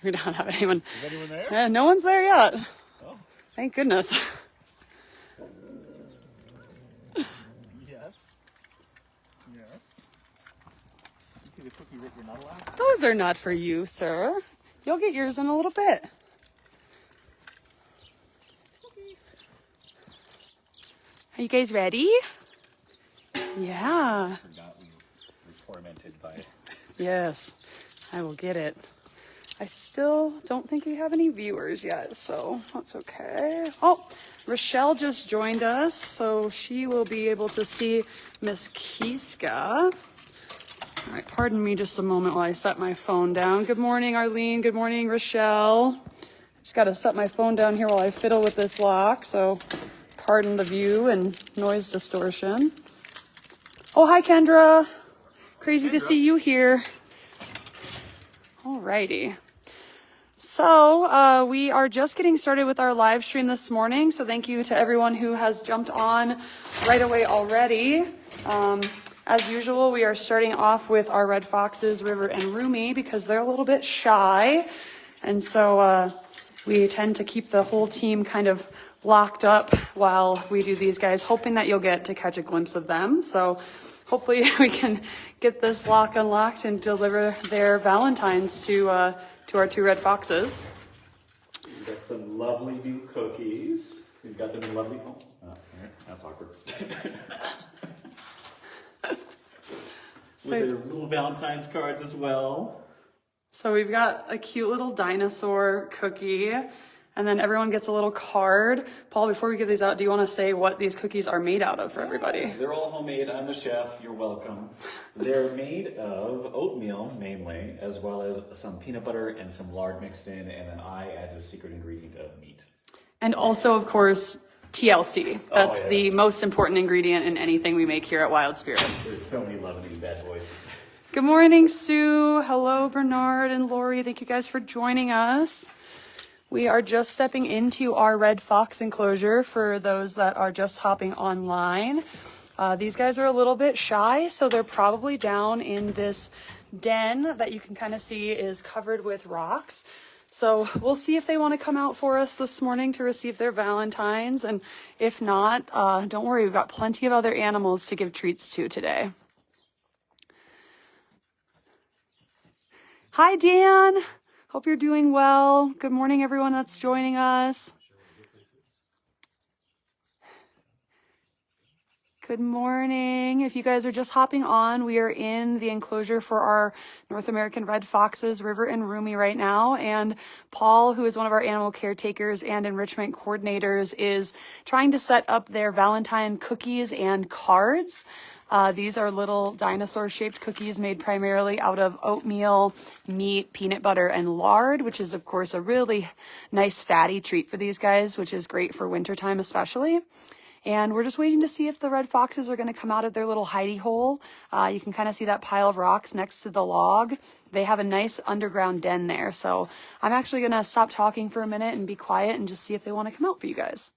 We don't have anyone. Is anyone there? No one's there yet. Oh. Thank goodness. Yes. Yes. You see the cookie that you're not allowed? Those are not for you, sir. You'll get yours in a little bit. Are you guys ready? Yeah. I forgot we were tormented by it. Yes, I will get it. I still don't think we have any viewers yet, so that's okay. Oh, Rochelle just joined us, so she will be able to see Miss Kiska. All right, pardon me just a moment while I set my phone down. Good morning, Arlene. Good morning, Rochelle. Just got to set my phone down here while I fiddle with this lock, so pardon the view and noise distortion. Oh, hi, Kendra. Crazy to see you here. Alrighty. So we are just getting started with our live stream this morning. So thank you to everyone who has jumped on right away already. As usual, we are starting off with our Red Foxes, River and Rumi, because they're a little bit shy. And so we tend to keep the whole team kind of locked up while we do these guys, hoping that you'll get to catch a glimpse of them. So hopefully we can get this lock unlocked and deliver their Valentines to our two Red Foxes. We've got some lovely new cookies. We've got them in lovely. Oh, that's awkward. So, with their little Valentine's cards as well. So we've got a cute little dinosaur cookie, and then everyone gets a little card. Paul, before we give these out, do you want to say what these cookies are made out of for everybody? They're all homemade. I'm the chef. You're welcome. They're made of oatmeal mainly, as well as some peanut butter and some lard mixed in, and then I added a secret ingredient of meat. And also, of course, TLC. That's the most important ingredient in anything we make here at Wild Spirit. There's so many lovely bad boys. Good morning, Sue. Hello, Bernard and Lori. Thank you guys for joining us. We are just stepping into our Red Fox enclosure for those that are just hopping online. These guys are a little bit shy, so they're probably down in this den that you can kind of see is covered with rocks. So we'll see if they want to come out for us this morning to receive their Valentines. And if not, don't worry, we've got plenty of other animals to give treats to today. Hi, Dan. Hope you're doing well. Good morning, everyone that's joining us. Good morning. If you guys are just hopping on, we are in the enclosure for our North American Red Foxes, River and Rumi right now. And Paul, who is one of our animal caretakers and enrichment coordinators, is trying to set up their Valentine cookies and cards. These are little dinosaur-shaped cookies made primarily out of oatmeal, meat, peanut butter, and lard, which is, of course, a really nice fatty treat for these guys, which is great for wintertime especially. And we're just waiting to see if the Red Foxes are going to come out of their little hidey hole. You can kind of see that pile of rocks next to the log. They have a nice underground den there. So I'm actually going to stop talking for a minute and be quiet and just see if they want to come out for you guys.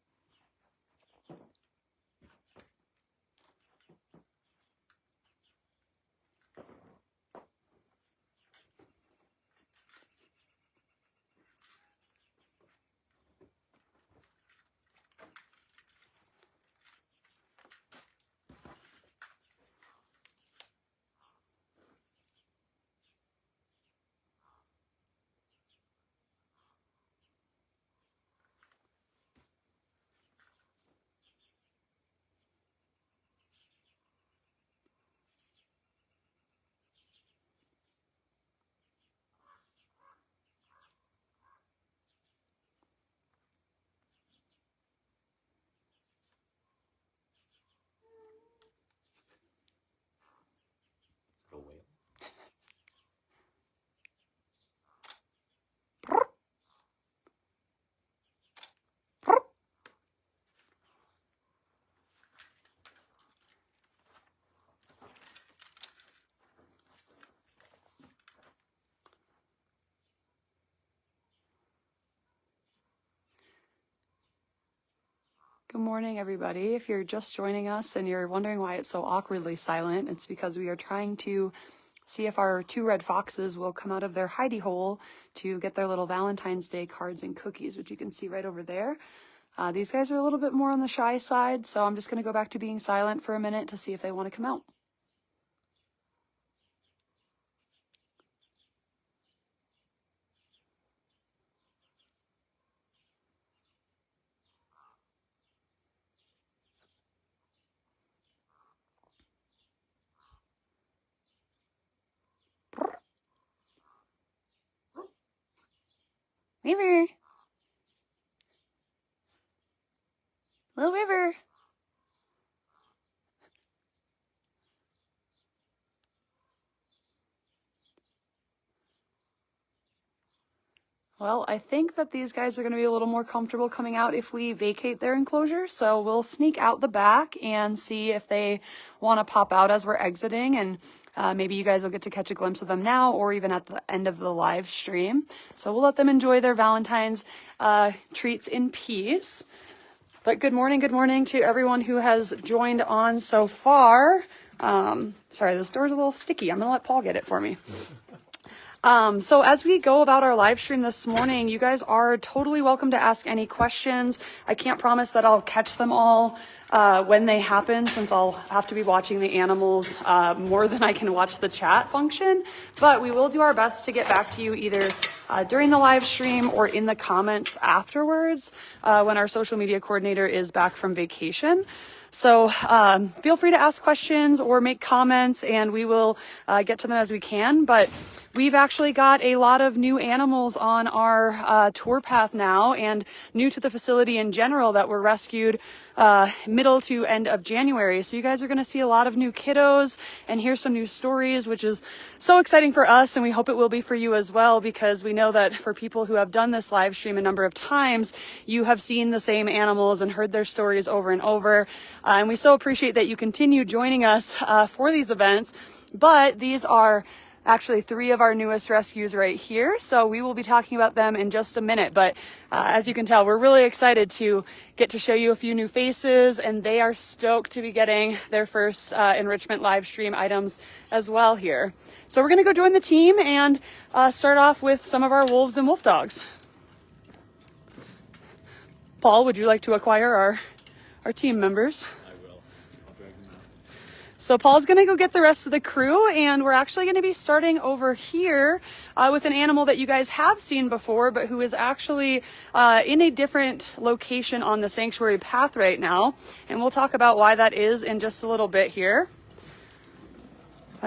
Good morning, everybody. If you're just joining us and you're wondering why it's so awkwardly silent, it's because we are trying to see if our 2 red foxes will come out of their hidey hole to get their little Valentine's Day cards and cookies, which you can see right over there. These guys are a little bit more on the shy side, so I'm just going to go back to being silent for a minute to see if they want to come out. River. Little River. Well, I think that these guys are going to be a little more comfortable coming out if we vacate their enclosure. So we'll sneak out the back and see if they want to pop out as we're exiting. And maybe you guys will get to catch a glimpse of them now or even at the end of the live stream. So we'll let them enjoy their Valentine's treats in peace. But good morning to everyone who has joined on so far. Sorry, this door's a little sticky. I'm going to let Paul get it for me. So as we go about our live stream this morning, you guys are totally welcome to ask any questions. I can't promise that I'll catch them all when they happen, since I'll have to be watching the animals more than I can watch the chat function. But we will do our best to get back to you either during the live stream or in the comments afterwards when our social media coordinator is back from vacation. So feel free to ask questions or make comments, and we will get to them as we can. But we've actually got a lot of new animals on our tour path now, and new to the facility in general, that were rescued middle to end of January. So you guys are going to see a lot of new kiddos and hear some new stories, which is so exciting for us, and we hope it will be for you as well, because we know that for people who have done this live stream a number of times, you have seen the same animals and heard their stories over and over. And we so appreciate that you continue joining us for these events. But these are actually 3 of our newest rescues right here. So we will be talking about them in just a minute. But as you can tell, we're really excited to get to show you a few new faces, and they are stoked to be getting their first Enrichment live stream items as well here. So we're going to go join the team and start off with some of our wolves and wolf dogs. Paul, would you like to acquire our team members? So Paul's going to go get the rest of the crew, and we're actually going to be starting over here with an animal that you guys have seen before, but who is actually in a different location on the sanctuary path right now. And we'll talk about why that is in just a little bit here.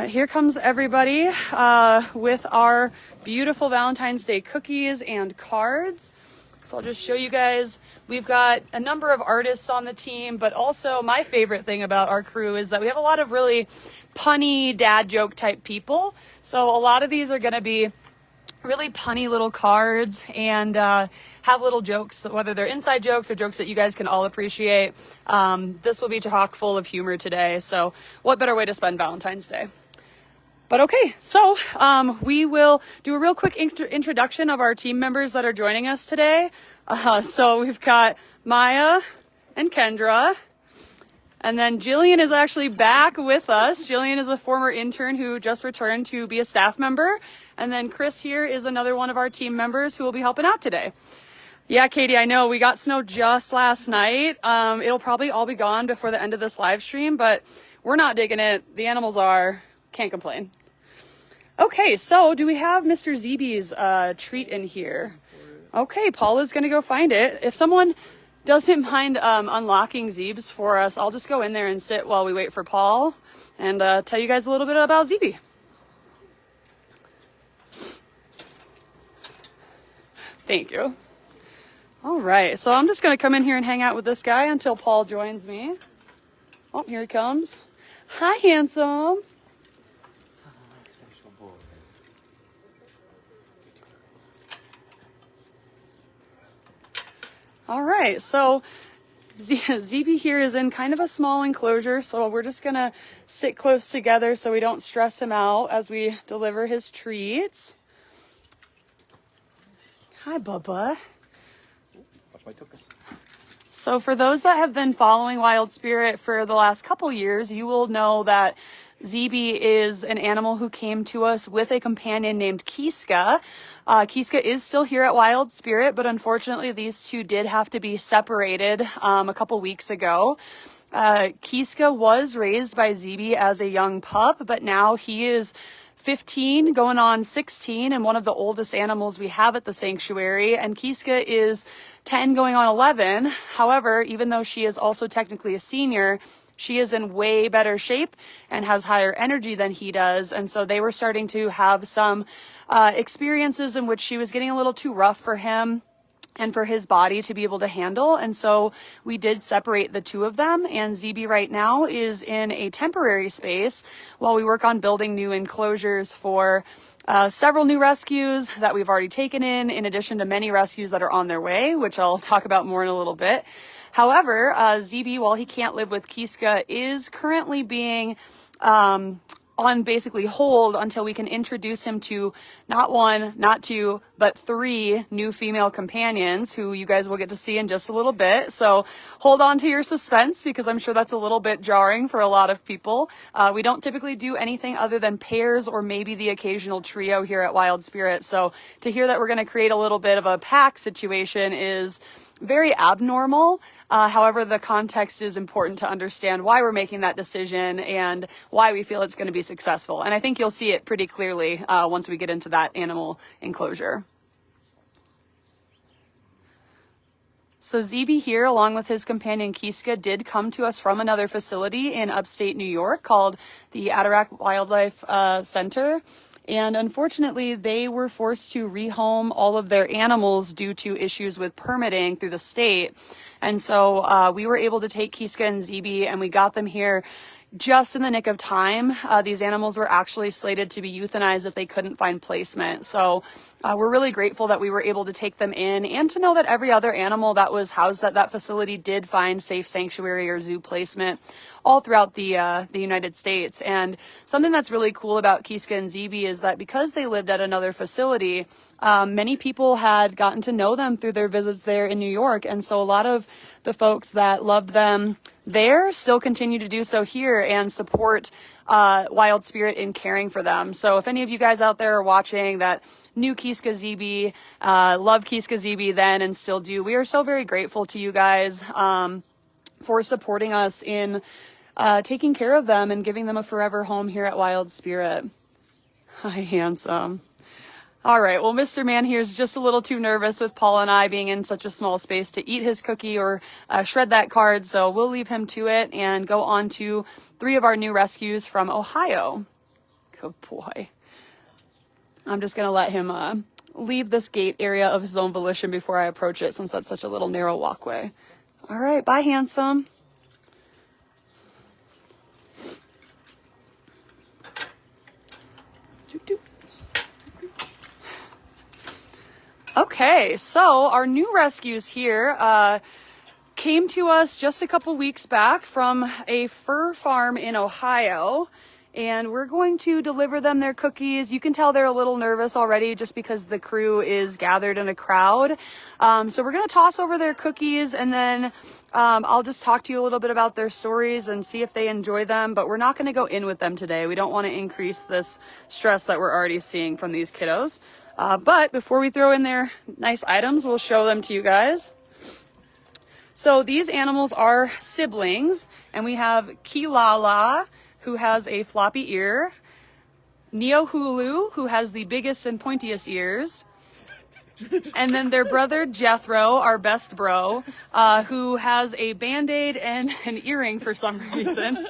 Here comes everybody with our beautiful Valentine's Day cookies and cards. So I'll just show you guys, we've got a number of artists on the team, but also my favorite thing about our crew is that we have a lot of really punny dad joke type people. So a lot of these are going to be really punny little cards and have little jokes, whether they're inside jokes or jokes that you guys can all appreciate. This will be chock full of humor today. So what better way to spend Valentine's Day? But okay, so we will do a real quick introduction of our team members that are joining us today. So we've got Maya and Kendra, and then Jillian is actually back with us. Jillian is a former intern who just returned to be a staff member. And then Chris here is another one of our team members who will be helping out today. Yeah, Katie, I know we got snow just last night. It'll probably all be gone before the end of this live stream, but we're not digging it. The animals are. Can't complain. Okay, so do we have Mr. Zeeby's treat in here? Okay, Paula's going to go find it. If someone doesn't mind unlocking Zeeb's for us, I'll just go in there and sit while we wait for Paul and tell you guys a little bit about Zeeby. Thank you. All right, so I'm just going to come in here and hang out with this guy until Paul joins me. Oh, here he comes. Hi, handsome. All right, so Zeeby here is in kind of a small enclosure, so we're just going to sit close together so we don't stress him out as we deliver his treats. Hi, Bubba. Watch my tuchus. So for those that have been following Wild Spirit for the last couple years, you will know that ZB is an animal who came to us with a companion named Kiska. Kiska is still here at Wild Spirit, but unfortunately these two did have to be separated a couple weeks ago. Kiska was raised by ZB as a young pup, but now he is 15 going on 16 and one of the oldest animals we have at the sanctuary, and Kiska is 10 going on 11. However, even though she is also technically a senior, she is in way better shape and has higher energy than he does, and so they were starting to have some experiences in which she was getting a little too rough for him and for his body to be able to handle. And so we did separate the two of them, and ZB right now is in a temporary space while we work on building new enclosures for several new rescues that we've already taken in addition to many rescues that are on their way, which I'll talk about more in a little bit. However, ZB, while he can't live with Kiska, is currently being on basically hold until we can introduce him to not one, not two, but 3 new female companions who you guys will get to see in just a little bit. So hold on to your suspense, because I'm sure that's a little bit jarring for a lot of people. We don't typically do anything other than pairs or maybe the occasional trio here at Wild Spirit. So to hear that we're going to create a little bit of a pack situation is very abnormal. However, the context is important to understand why we're making that decision and why we feel it's going to be successful. And I think you'll see it pretty clearly once we get into that animal enclosure. So ZB here, along with his companion Kiska, did come to us from another facility in upstate New York called the Adirondack Wildlife Center. And unfortunately, they were forced to rehome all of their animals due to issues with permitting through the state. And so we were able to take Kiska and ZB, and we got them here just in the nick of time. These animals were actually slated to be euthanized if they couldn't find placement. So we're really grateful that we were able to take them in, and to know that every other animal that was housed at that facility did find safe sanctuary or zoo placement all throughout the United States. And something that's really cool about Kiska and ZB is that because they lived at another facility, many people had gotten to know them through their visits there in New York. And so a lot of the folks that loved them there still continue to do so here and support Wild Spirit in caring for them. So if any of you guys out there are watching that knew Kiska ZB, loved Kiska ZB then and still do, we are so very grateful to you guys for supporting us in taking care of them and giving them a forever home here at Wild Spirit. Hi, handsome. All right, well, Mr. Man here is just a little too nervous with Paul and I being in such a small space to eat his cookie or shred that card, so we'll leave him to it and go on to 3 of our new rescues from Ohio. Good boy. I'm just going to let him leave this gate area of his own volition before I approach it, since that's such a little narrow walkway. All right, bye, handsome. Okay, so our new rescues here came to us just a couple weeks back from a fur farm in Ohio, and we're going to deliver them their cookies. You can tell they're a little nervous already just because the crew is gathered in a crowd. So we're going to toss over their cookies, and then I'll just talk to you a little bit about their stories and see if they enjoy them, but we're not going to go in with them today. We don't want to increase this stress that we're already seeing from these kiddos. But before we throw in their nice items, we'll show them to you guys. So these animals are siblings, and we have Kilala, who has a floppy ear, Neohulu, who has the biggest and pointiest ears, and then their brother Jethro, our best bro, who has a Band-Aid and an earring for some reason.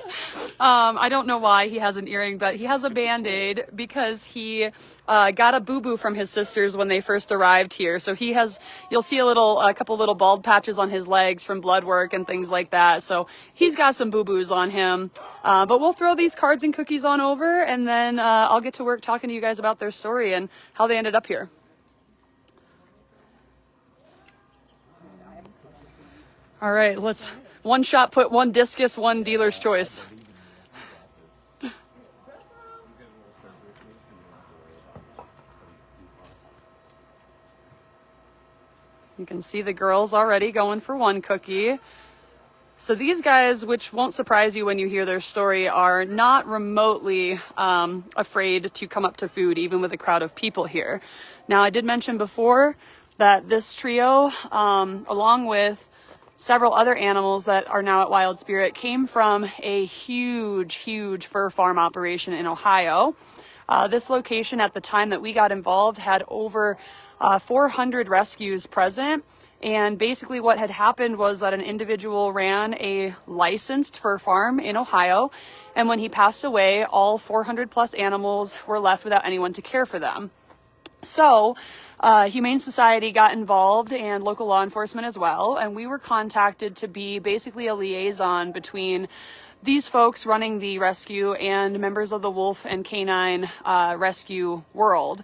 I don't know why he has an earring, but he has a Band-Aid because he got a boo-boo from his sisters when they first arrived here. So he has, you'll see a couple little bald patches on his legs from blood work and things like that. So he's got some boo-boos on him. But we'll throw these cards and cookies on over, and then I'll get to work talking to you guys about their story and how they ended up here. All right, let's one shot put, one discus, one dealer's choice. You can see the girls already going for one cookie. So these guys, which won't surprise you when you hear their story, are not remotely afraid to come up to food, even with a crowd of people here. Now, I did mention before that this trio, along with several other animals that are now at Wild Spirit, came from a huge fur farm operation in Ohio. This location at the time that we got involved had over 400 rescues present. And basically what had happened was that an individual ran a licensed fur farm in Ohio. And when he passed away, all 400 plus animals were left without anyone to care for them. So Humane Society got involved and local law enforcement as well. And we were contacted to be basically a liaison between these folks running the rescue and members of the wolf and canine rescue world.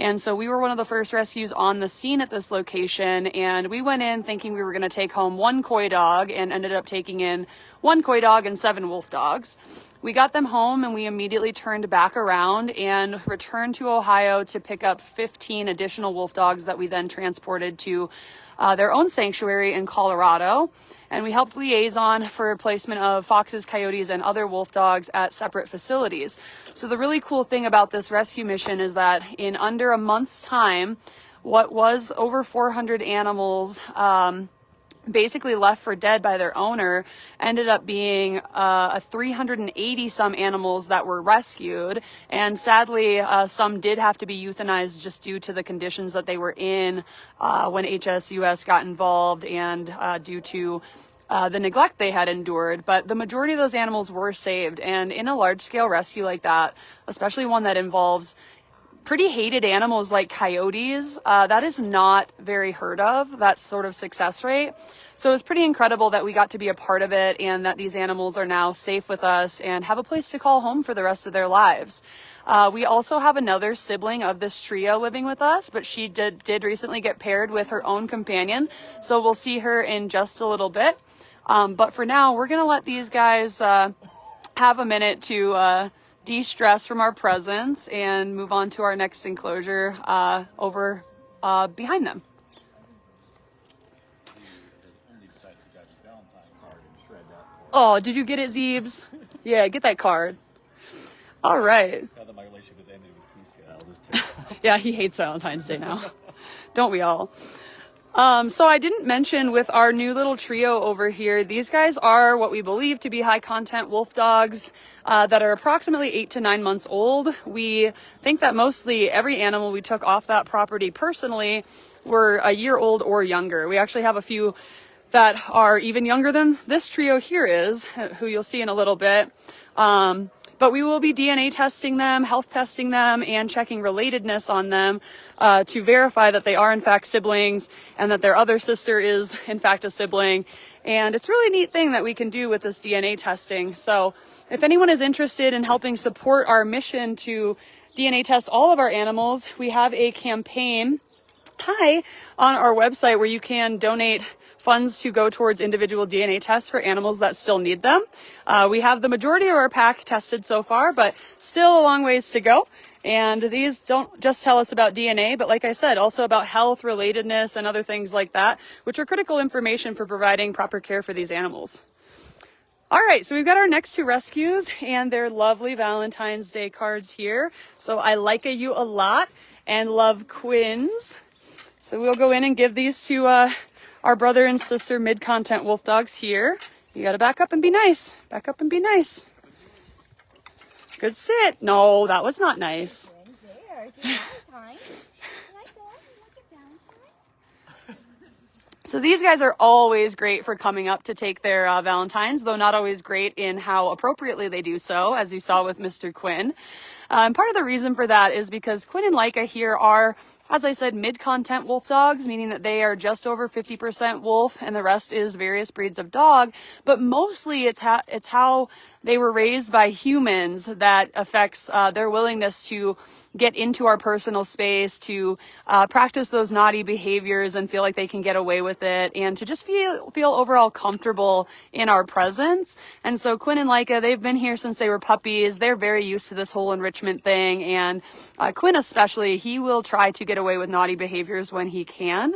And so we were one of the first rescues on the scene at this location, and we went in thinking we were going to take home one coy dog and ended up taking in one coy dog and 7 wolf dogs. We got them home and we immediately turned back around and returned to Ohio to pick up 15 additional wolf dogs that we then transported to their own sanctuary in Colorado. And we helped liaison for placement of foxes, coyotes, and other wolf dogs at separate facilities. So the really cool thing about this rescue mission is that in under a month's time, what was over 400 animals basically left for dead by their owner ended up being 380 some animals that were rescued, and sadly some did have to be euthanized just due to the conditions that they were in when HSUS got involved and due to the neglect they had endured. But the majority of those animals were saved, and in a large scale rescue like that, especially one that involves pretty hated animals like coyotes, that is not very heard of, that sort of success rate. So it's pretty incredible that we got to be a part of it and that these animals are now safe with us and have a place to call home for the rest of their lives. We also have another sibling of this trio living with us, but she did recently get paired with her own companion. So we'll see her in just a little bit. But for now, we're going to let these guys have a minute to de-stress from our presence and move on to our next enclosure over behind them. Oh, did you get it, Zeebs? Yeah, get that card. All right. Now that my relationship has ended with Kiska, I'll just take it. Yeah, he hates Valentine's Day now. Don't we all? So I didn't mention with our new little trio over here, these guys are what we believe to be high content wolf dogs that are approximately 8 to 9 months old. We think that mostly every animal we took off that property personally were a year old or younger. We actually have a few that are even younger than this trio here is, who you'll see in a little bit. But we will be DNA testing them, health testing them, and checking relatedness on them to verify that they are in fact siblings and that their other sister is in fact a sibling. And it's a really neat thing that we can do with this DNA testing. So if anyone is interested in helping support our mission to DNA test all of our animals, we have a campaign on our website where you can donate funds to go towards individual DNA tests for animals that still need them. We have the majority of our pack tested so far, but still a long ways to go. And these don't just tell us about DNA, but like I said, also about health, relatedness, and other things like that, which are critical information for providing proper care for these animals. All right, so we've got our next 2 rescues and their lovely Valentine's Day cards here. So I like you a lot and love Quins. So we'll go in and give these to our brother and sister mid-content wolf dogs here. You gotta back up and be nice. Back up and be nice. Good sit. No, that was not nice. So these guys are always great for coming up to take their Valentines, though not always great in how appropriately they do so, as you saw with Mr. Quinn. And part of the reason for that is because Quinn and Leica here are, as I said, mid-content wolf dogs, meaning that they are just over 50% wolf and the rest is various breeds of dog. But mostly it's how they were raised by humans that affects their willingness to get into our personal space, to practice those naughty behaviors and feel like they can get away with it, and to just feel overall comfortable in our presence. And so Quinn and Leica, they've been here since they were puppies. They're very used to this whole enrichment thing. And Quinn especially, he will try to get get away with naughty behaviors when he can.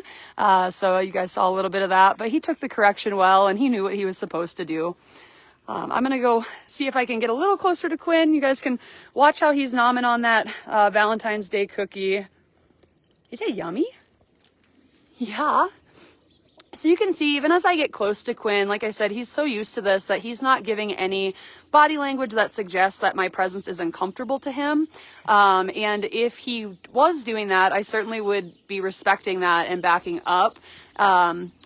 So you guys saw a little bit of that, but he took the correction well and he knew what he was supposed to do. I'm gonna go see if I can get a little closer to Quinn. You guys can watch how he's nomming on that Valentine's Day cookie. Is it yummy? Yeah. So you can see, even as I get close to Quinn, like I said, he's so used to this that he's not giving any body language that suggests that my presence is uncomfortable to him. And if he was doing that, I certainly would be respecting that and backing up.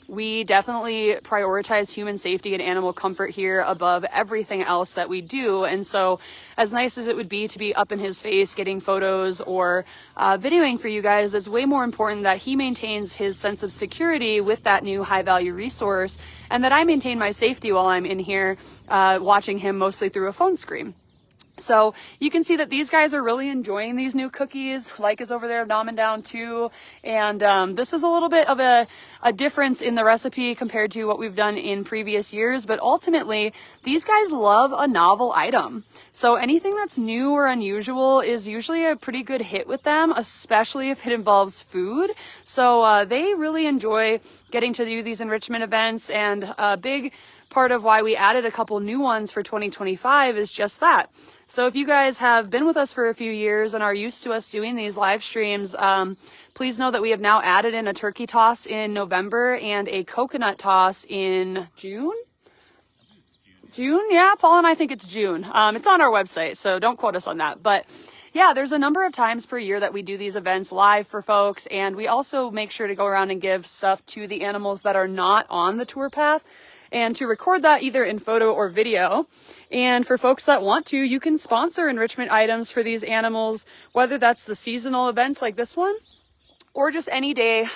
We definitely prioritize human safety and animal comfort here above everything else that we do. And so as nice as it would be to be up in his face getting photos or videoing for you guys, it's way more important that he maintains his sense of security with that new high value resource, and that I maintain my safety while I'm in here watching him mostly through a phone screen. So you can see that these guys are really enjoying these new cookies. Like is over there nomming down too. And this is a little bit of a difference in the recipe compared to what we've done in previous years. But ultimately, these guys love a novel item. So anything that's new or unusual is usually a pretty good hit with them, especially if it involves food. So they really enjoy getting to do these enrichment events. And a big part of why we added a couple new ones for 2025 is just that. So if you guys have been with us for a few years and are used to us doing these live streams, please know that we have now added in a turkey toss in November and a coconut toss in June? June? Yeah, Paul and I think it's June. It's on our website, so don't quote us on that. But yeah, there's a number of times per year that we do these events live for folks, and we also make sure to go around and give stuff to the animals that are not on the tour path, and to record that either in photo or video. And for folks that want to, you can sponsor enrichment items for these animals, whether that's the seasonal events like this one, or just any day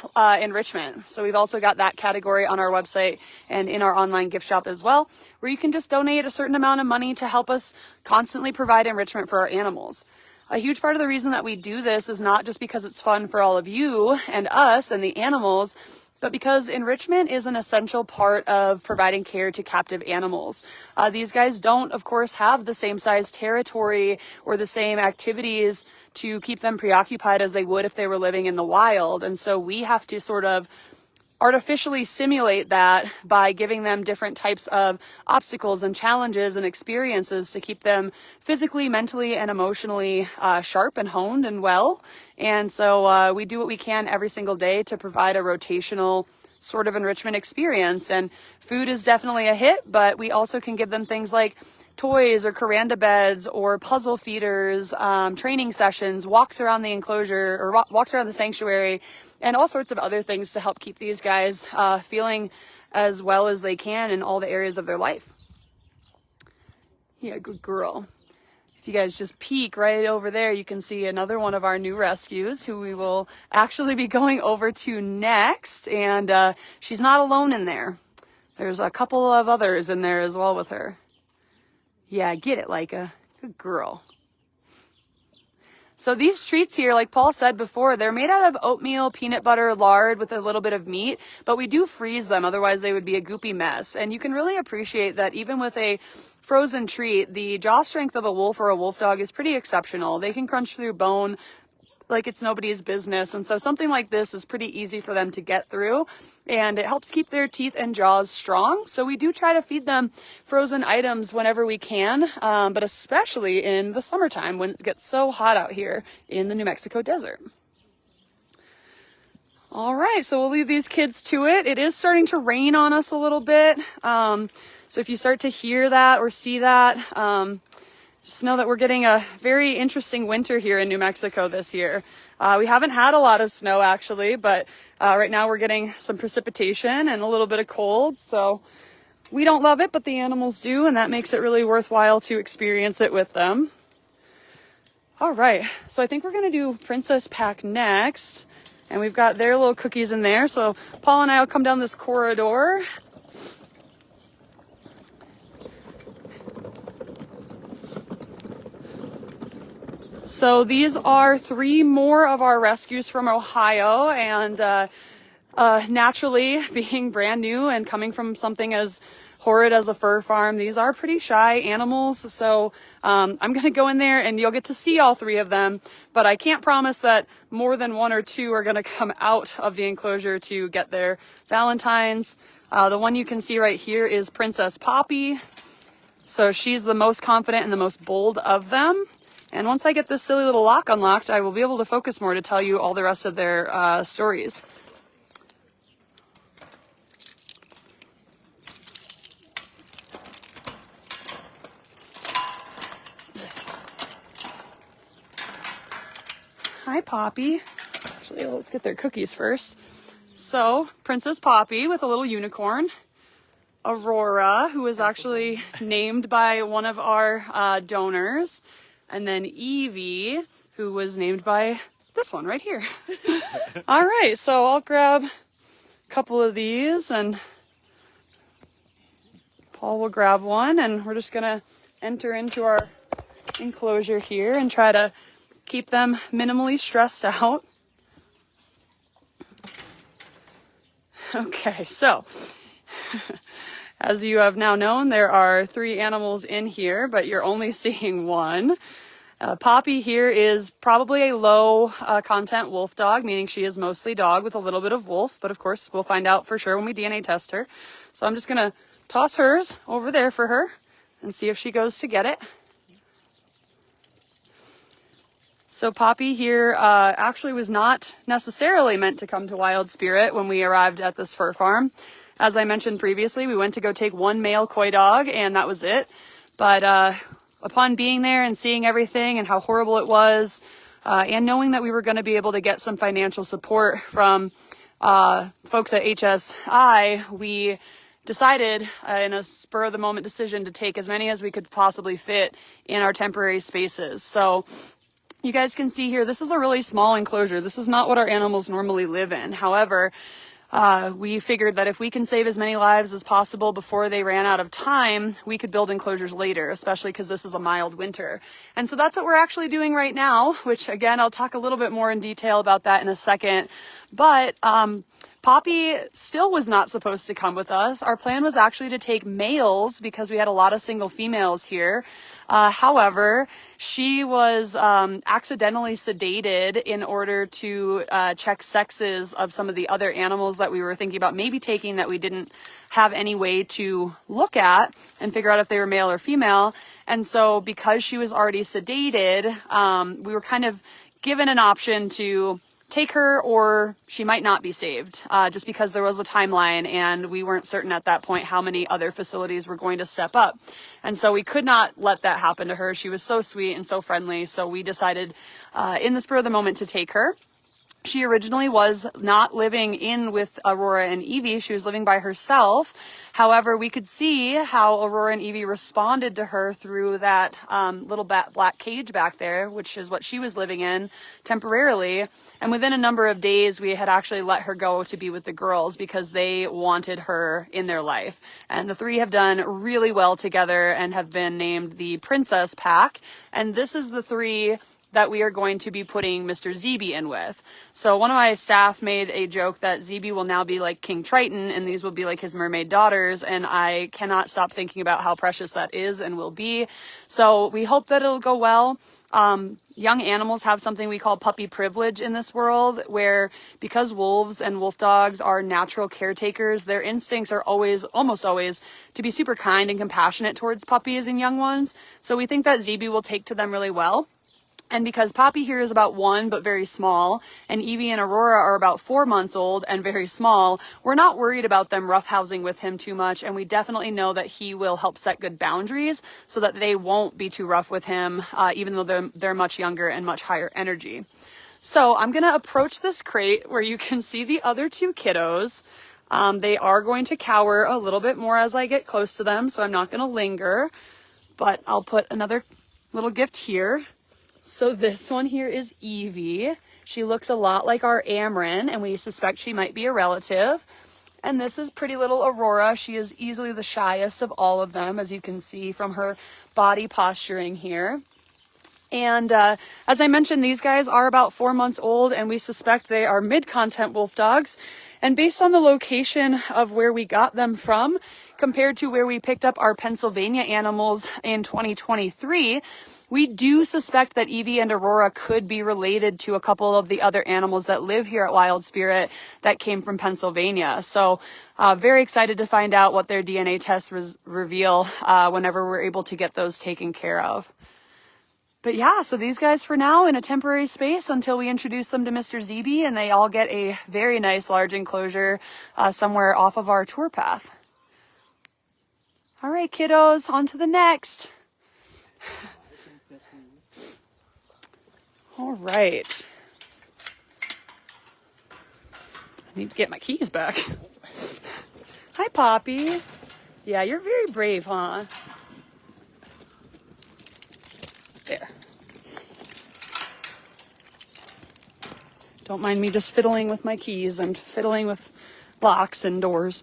enrichment. So we've also got that category on our website and in our online gift shop as well, where you can just donate a certain amount of money to help us constantly provide enrichment for our animals. A huge part of the reason that we do this is not just because it's fun for all of you and us and the animals, but because enrichment is an essential part of providing care to captive animals. These guys don't, of course, have the same size territory or the same activities to keep them preoccupied as they would if they were living in the wild. And so we have to sort of artificially simulate that by giving them different types of obstacles and challenges and experiences to keep them physically, mentally, and emotionally sharp and honed and well. And so we do what we can every single day to provide a rotational sort of enrichment experience. And food is definitely a hit, but we also can give them things like toys or Kuranda beds or puzzle feeders, training sessions, walks around the enclosure or walks around the sanctuary, and all sorts of other things to help keep these guys feeling as well as they can in all the areas of their life. Yeah, good girl. If you guys just peek right over there, you can see another one of our new rescues who we will actually be going over to next. And she's not alone in there. There's a couple of others in there as well with her. Yeah, get it, Leica. Good girl. So these treats here, like Paul said before, they're made out of oatmeal, peanut butter, lard with a little bit of meat, but we do freeze them. Otherwise, they would be a goopy mess. And you can really appreciate that even with a frozen treat, the jaw strength of a wolf or a wolf dog is pretty exceptional. They can crunch through bone like it's nobody's business. And so something like this is pretty easy for them to get through, and it helps keep their teeth and jaws strong. So we do try to feed them frozen items whenever we can, but especially in the summertime when it gets so hot out here in the New Mexico desert. All right, so we'll leave these kids to it. It is starting to rain on us a little bit. So if you start to hear that or see that, just know that we're getting a very interesting winter here in New Mexico this year. We haven't had a lot of snow actually, but right now we're getting some precipitation and a little bit of cold. So we don't love it, but the animals do, and that makes it really worthwhile to experience it with them. All right, so I think we're gonna do Princess Pack next, and we've got their little cookies in there. So Paul and I will come down this corridor. So these are 3 more of our rescues from Ohio, and naturally being brand new and coming from something as horrid as a fur farm. These are pretty shy animals, so I'm going to go in there and you'll get to see all 3 of them, but I can't promise that more than 1 or 2 are going to come out of the enclosure to get their Valentines. The one you can see right here is Princess Poppy. So she's the most confident and the most bold of them. And once I get this silly little lock unlocked, I will be able to focus more to tell you all the rest of their stories. Hi, Poppy. Actually, let's get their cookies first. So, Princess Poppy with a little unicorn. Aurora, who was actually named by one of our donors. And then Evie, who was named by this one right here. All right, so I'll grab a couple of these and Paul will grab one, and we're just gonna enter into our enclosure here and try to keep them minimally stressed out. Okay, so as you have now known, there are 3 animals in here, but you're only seeing 1. Poppy here is probably a low content wolf dog, meaning she is mostly dog with a little bit of wolf, but of course we'll find out for sure when we DNA test her. So I'm just gonna toss hers over there for her and see if she goes to get it. So Poppy here actually was not necessarily meant to come to Wild Spirit when we arrived at this fur farm. As I mentioned previously, we went to go take 1 male koi dog and that was it. But upon being there and seeing everything and how horrible it was, and knowing that we were going to be able to get some financial support from folks at HSI, we decided in a spur of the moment decision to take as many as we could possibly fit in our temporary spaces. So you guys can see here, this is a really small enclosure. This is not what our animals normally live in. However, we figured that if we can save as many lives as possible before they ran out of time, we could build enclosures later, especially because this is a mild winter. And so that's what we're actually doing right now, which again, I'll talk a little bit more in detail about that in a second. But Poppy still was not supposed to come with us. Our plan was actually to take males because we had a lot of single females here. However, she was accidentally sedated in order to check sexes of some of the other animals that we were thinking about maybe taking that we didn't have any way to look at and figure out if they were male or female. And so because she was already sedated, we were kind of given an option to take her or she might not be saved, just because there was a timeline and we weren't certain at that point how many other facilities were going to step up. And so we could not let that happen to her. She was so sweet and so friendly. So we decided in the spur of the moment to take her. She originally was not living in with Aurora and Evie. She was living by herself. However, we could see how Aurora and Evie responded to her through that little black cage back there, which is what she was living in temporarily. And within a number of days, we had actually let her go to be with the girls because they wanted her in their life. And the 3 have done really well together and have been named the Princess Pack. And this is the 3 that we are going to be putting Mr. Zeeby in with. So one of my staff made a joke that Zeeby will now be like King Triton and these will be like his mermaid daughters, and I cannot stop thinking about how precious that is and will be. So we hope that it'll go well. Young animals have something we call puppy privilege in this world, where because wolves and wolf dogs are natural caretakers, their instincts are always, almost always, to be super kind and compassionate towards puppies and young ones. So we think that Zeeby will take to them really well. And because Poppy here is about 1 but very small, and Evie and Aurora are about 4 months old and very small, we're not worried about them roughhousing with him too much, and we definitely know that he will help set good boundaries so that they won't be too rough with him, even though they're much younger and much higher energy. So I'm going to approach this crate where you can see the other 2 kiddos. They are going to cower a little bit more as I get close to them, so I'm not going to linger, but I'll put another little gift here. So this one here is Evie. She looks a lot like our Ameren, and we suspect she might be a relative. And this is pretty little Aurora. She is easily the shyest of all of them, as you can see from her body posturing here. And as I mentioned, these guys are about 4 months old, and we suspect they are mid-content wolf dogs. And based on the location of where we got them from, compared to where we picked up our Pennsylvania animals in 2023, we do suspect that Evie and Aurora could be related to a couple of the other animals that live here at Wild Spirit that came from Pennsylvania. So very excited to find out what their DNA tests reveal whenever we're able to get those taken care of. But yeah, so these guys for now in a temporary space until we introduce them to Mr. ZB, and they all get a very nice large enclosure somewhere off of our tour path. All right, kiddos, on to the next. All right. I need to get my keys back. Hi, Poppy. Yeah, you're very brave, huh? There. Don't mind me just fiddling with my keys and fiddling with locks and doors.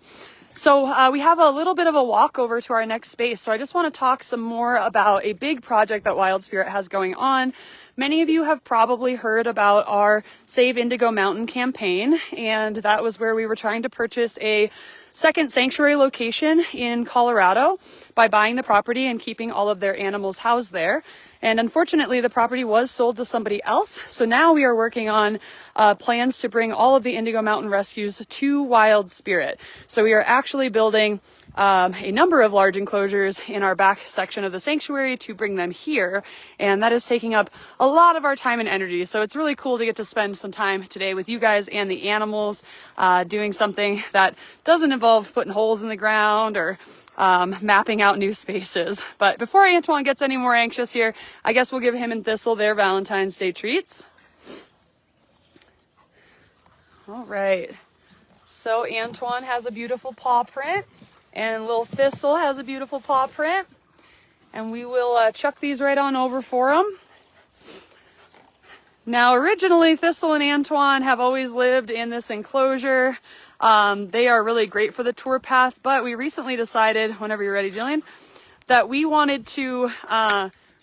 So we have a little bit of a walk over to our next space. So I just want to talk some more about a big project that Wild Spirit has going on. Many of you have probably heard about our Save Indigo Mountain campaign, and that was where we were trying to purchase a second sanctuary location in Colorado by buying the property and keeping all of their animals housed there. And unfortunately, the property was sold to somebody else. So now we are working on plans to bring all of the Indigo Mountain rescues to Wild Spirit. So we are actually building a number of large enclosures in our back section of the sanctuary to bring them here. And that is taking up a lot of our time and energy. So it's really cool to get to spend some time today with you guys and the animals, doing something that doesn't involve putting holes in the ground or mapping out new spaces. But before Antoine gets any more anxious here, I guess we'll give him and Thistle their Valentine's Day treats. All right. So Antoine has a beautiful paw print, and little Thistle has a beautiful paw print. And we will chuck these right on over for him. Now, originally, Thistle and Antoine have always lived in this enclosure. They are really great for the tour path, but we recently decided, whenever you're ready, Jillian, that we wanted to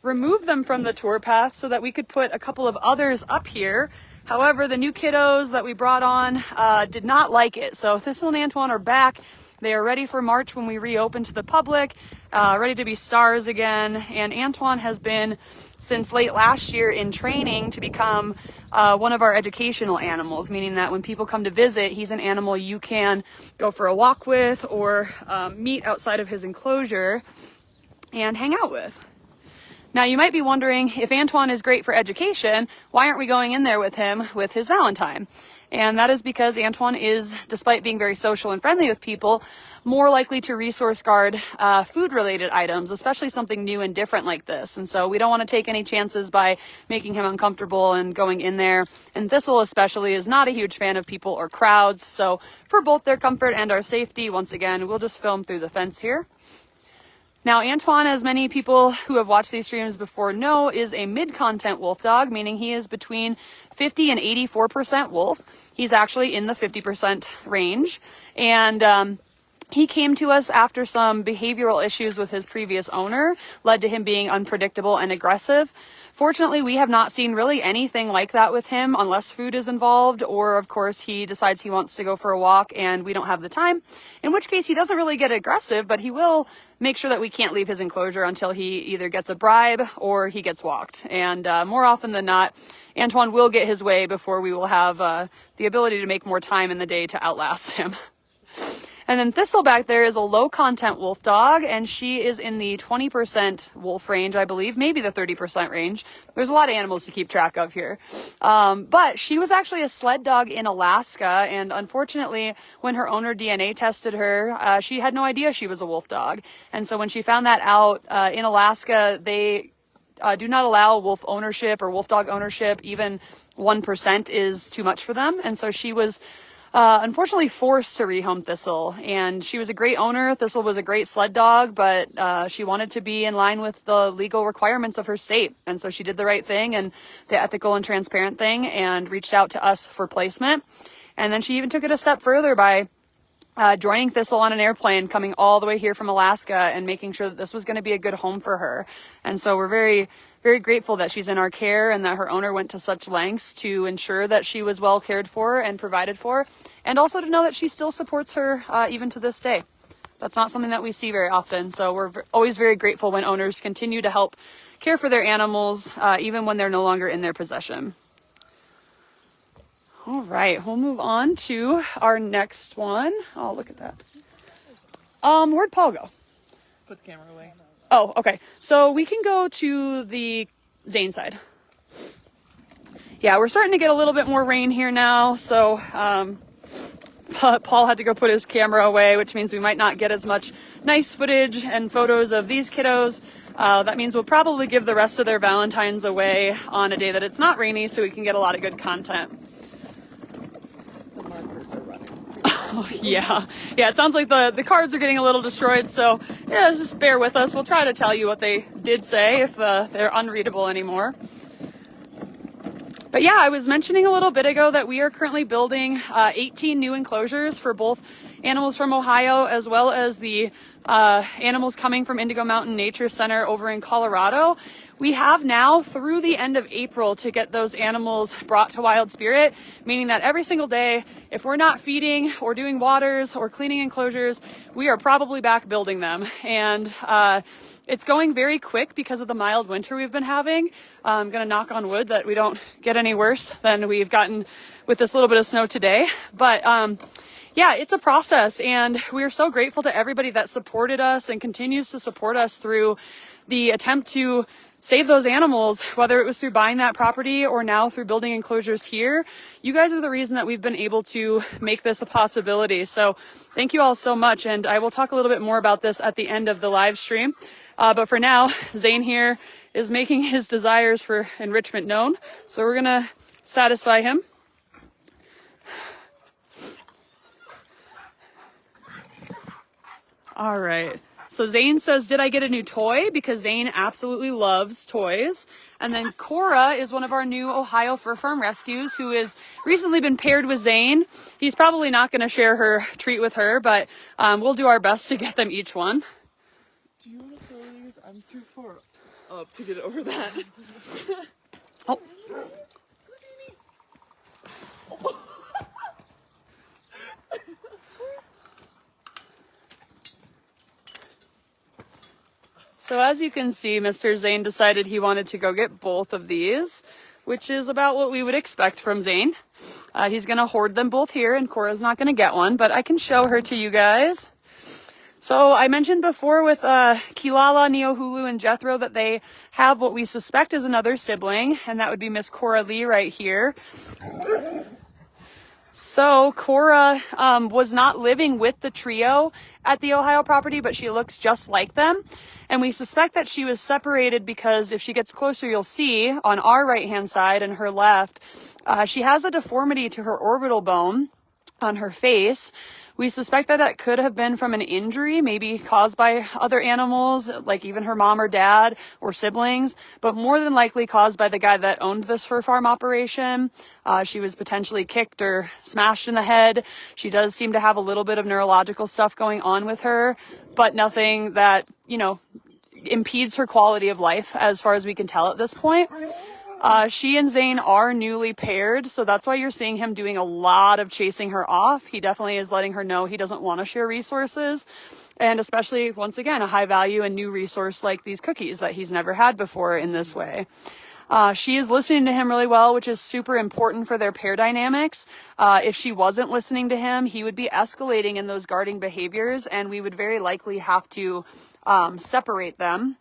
remove them from the tour path so that we could put a couple of others up here. However, the new kiddos that we brought on did not like it. So Thistle and Antoine are back. They are ready for March when we reopen to the public, ready to be stars again. And Antoine has been, since late last year, in training to become one of our educational animals, meaning that when people come to visit, he's an animal you can go for a walk with or meet outside of his enclosure and hang out with. Now, you might be wondering, if Antoine is great for education, why aren't we going in there with him with his Valentine? And that is because Antoine is, despite being very social and friendly with people, more likely to resource guard food-related items, especially something new and different like this. And so we don't want to take any chances by making him uncomfortable and going in there. And Thistle especially is not a huge fan of people or crowds. So for both their comfort and our safety, once again, we'll just film through the fence here. Now, Antoine, as many people who have watched these streams before know, is a mid-content wolf dog, meaning he is between 50 and 84% wolf. He's actually in the 50% range. And he came to us after some behavioral issues with his previous owner, led to him being unpredictable and aggressive. Fortunately, we have not seen really anything like that with him unless food is involved, or of course he decides he wants to go for a walk and we don't have the time, in which case he doesn't really get aggressive, but he will make sure that we can't leave his enclosure until he either gets a bribe or he gets walked. And more often than not, Antoine will get his way before we will have the ability to make more time in the day to outlast him. And then Thistle back there is a low content wolf dog, and she is in the 20% wolf range, I believe, maybe the 30% range. There's a lot of animals to keep track of here. But she was actually a sled dog in Alaska, and unfortunately, when her owner DNA tested her, she had no idea she was a wolf dog. And so when she found that out in Alaska, they do not allow wolf ownership or wolf dog ownership. Even 1% is too much for them. And so she was unfortunately forced to rehome Thistle, and she was a great owner. Thistle was a great sled dog, but she wanted to be in line with the legal requirements of her state. And so she did the right thing and the ethical and transparent thing and reached out to us for placement. And then she even took it a step further by joining Thistle on an airplane, coming all the way here from Alaska and making sure that this was going to be a good home for her. And so we're very, very grateful that she's in our care and that her owner went to such lengths to ensure that she was well cared for and provided for, and also to know that she still supports her even to this day. That's not something that we see very often, so we're always very grateful when owners continue to help care for their animals, even when they're no longer in their possession. All right, we'll move on to our next one. Oh, look at that. Where'd Paul go? Put the camera away. Oh, okay. So we can go to the Zane side. Yeah, we're starting to get a little bit more rain here now, so Paul had to go put his camera away, which means we might not get as much nice footage and photos of these kiddos. That means we'll probably give the rest of their Valentines away on a day that it's not rainy so we can get a lot of good content. Oh, yeah, it sounds like the cards are getting a little destroyed, so yeah, just bear with us. We'll try to tell you what they did say if they're unreadable anymore. But yeah, I was mentioning a little bit ago that we are currently building 18 new enclosures for both animals from Ohio as well as the animals coming from Indigo Mountain Nature Center over in Colorado. We have now through the end of April to get those animals brought to Wild Spirit, meaning that every single day, if we're not feeding or doing waters or cleaning enclosures, we are probably back building them. And it's going very quick because of the mild winter we've been having. I'm going to knock on wood that we don't get any worse than we've gotten with this little bit of snow today. But yeah, it's a process, and we are so grateful to everybody that supported us and continues to support us through the attempt to save those animals, whether it was through buying that property or now through building enclosures here. You guys are the reason that we've been able to make this a possibility. So thank you all so much. And I will talk a little bit more about this at the end of the live stream. But for now, Zane here is making his desires for enrichment known. So we're going to satisfy him. All right. So Zane says, did I get a new toy? Because Zane absolutely loves toys. And then Cora is one of our new Ohio Fur Farm rescues who has recently been paired with Zane. He's probably not going to share her treat with her, but we'll do our best to get them each one. Do you want to throw these? I'm too far up to get over that. Oh. So as you can see, Mr. Zane decided he wanted to go get both of these, which is about what we would expect from Zane. He's going to hoard them both here, and Cora's not going to get one, but I can show her to you guys. So I mentioned before with Kilala, Neohulu, and Jethro that they have what we suspect is another sibling, and that would be Miss Cora Lee right here. So Cora was not living with the trio at the Ohio property, but she looks just like them. And we suspect that she was separated because if she gets closer, you'll see on our right-hand side and her left, she has a deformity to her orbital bone on her face. We suspect that it could have been from an injury, maybe caused by other animals, like even her mom or dad or siblings, but more than likely caused by the guy that owned this fur farm operation. She was potentially kicked or smashed in the head. She does seem to have a little bit of neurological stuff going on with her, but nothing that, you know, impedes her quality of life as far as we can tell at this point. She and Zane are newly paired, so that's why you're seeing him doing a lot of chasing her off. He definitely is letting her know he doesn't want to share resources, and especially, once again, a high value and new resource like these cookies that he's never had before in this way. She is listening to him really well, which is super important for their pair dynamics. If she wasn't listening to him, he would be escalating in those guarding behaviors, and we would very likely have to separate them.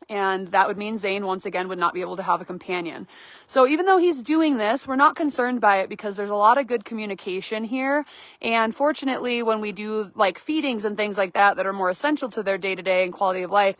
And that would mean Zane, once again, would not be able to have a companion. So even though he's doing this, we're not concerned by it because there's a lot of good communication here. And fortunately, when we do like feedings and things like that that are more essential to their day-to-day and quality of life,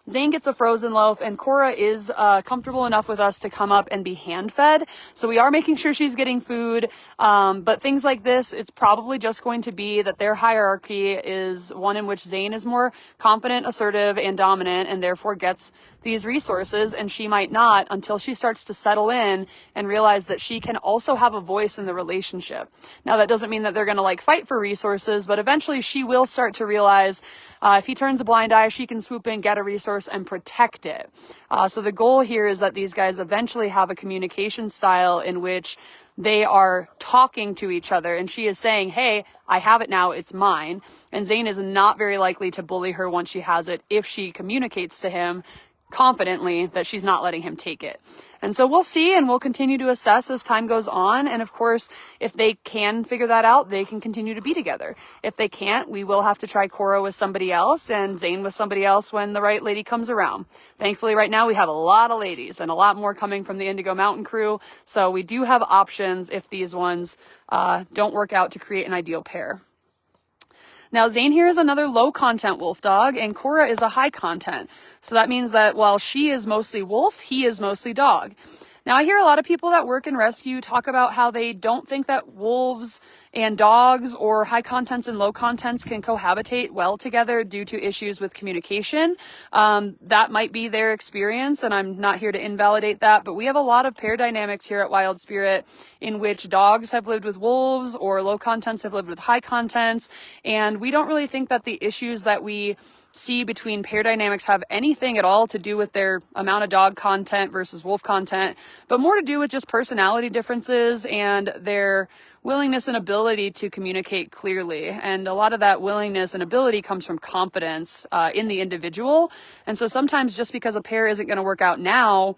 Zane gets a frozen loaf, and Cora is comfortable enough with us to come up and be hand-fed. So we are making sure she's getting food. But things like this, it's probably just going to be that their hierarchy is one in which Zane is more confident, assertive, and dominant, and therefore gets these resources, and she might not until she starts to settle in and realize that she can also have a voice in the relationship. Now, that doesn't mean that they're going to like fight for resources, but eventually she will start to realize if he turns a blind eye, she can swoop in, get a resource, resource and protect it. So the goal here is that these guys eventually have a communication style in which they are talking to each other, and she is saying, hey, I have it now, it's mine. And Zane is not very likely to bully her once she has it if she communicates to him confidently that she's not letting him take it. And so we'll see, and we'll continue to assess as time goes on. And of course, if they can figure that out, they can continue to be together. If they can't, we will have to try Cora with somebody else and Zane with somebody else when the right lady comes around. Thankfully, right now we have a lot of ladies and a lot more coming from the Indigo Mountain crew. So we do have options if these ones don't work out to create an ideal pair. Now, Zane here is another low content wolf dog, and Cora is a high content. So that means that while she is mostly wolf, he is mostly dog. Now, I hear a lot of people that work in rescue talk about how they don't think that wolves and dogs or high contents and low contents can cohabitate well together due to issues with communication. That might be their experience, and I'm not here to invalidate that, but we have a lot of pair dynamics here at Wild Spirit in which dogs have lived with wolves or low contents have lived with high contents, and we don't really think that the issues that we see between pair dynamics have anything at all to do with their amount of dog content versus wolf content, but more to do with just personality differences and their willingness and ability to communicate clearly. And a lot of that willingness and ability comes from confidence in the individual. And so sometimes just because a pair isn't going to work out now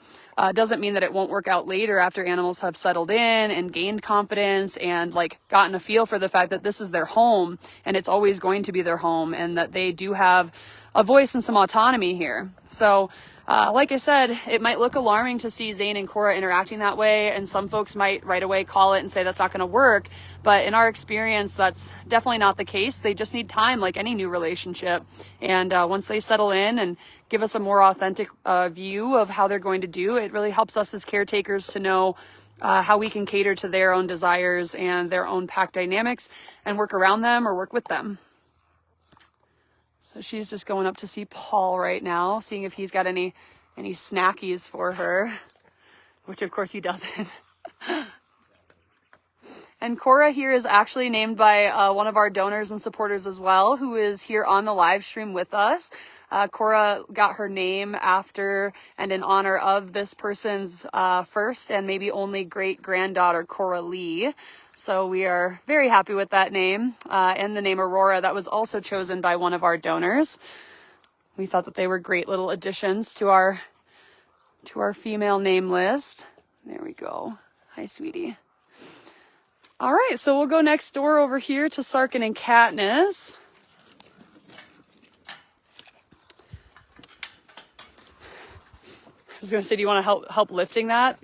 doesn't mean that it won't work out later after animals have settled in and gained confidence and like gotten a feel for the fact that this is their home and it's always going to be their home and that they do have a voice and some autonomy here. So like I said, it might look alarming to see Zane and Cora interacting that way, and some folks might right away call it and say that's not going to work. But in our experience, that's definitely not the case. They just need time, like any new relationship. And once they settle in and give us a more authentic view of how they're going to do, it really helps us as caretakers to know how we can cater to their own desires and their own pack dynamics and work around them or work with them. So she's just going up to see Paul right now, seeing if he's got any snackies for her, which of course he doesn't. And Cora here is actually named by one of our donors and supporters as well, who is here on the live stream with us. Cora got her name after and in honor of this person's first and maybe only great-granddaughter, Cora Lee. So we are very happy with that name and the name Aurora that was also chosen by one of our donors. We thought that they were great little additions to our female name list. There we go. Hi, sweetie. All right, so we'll go next door over here to Sarkin and Katniss. I was gonna say, do you want to help lifting that?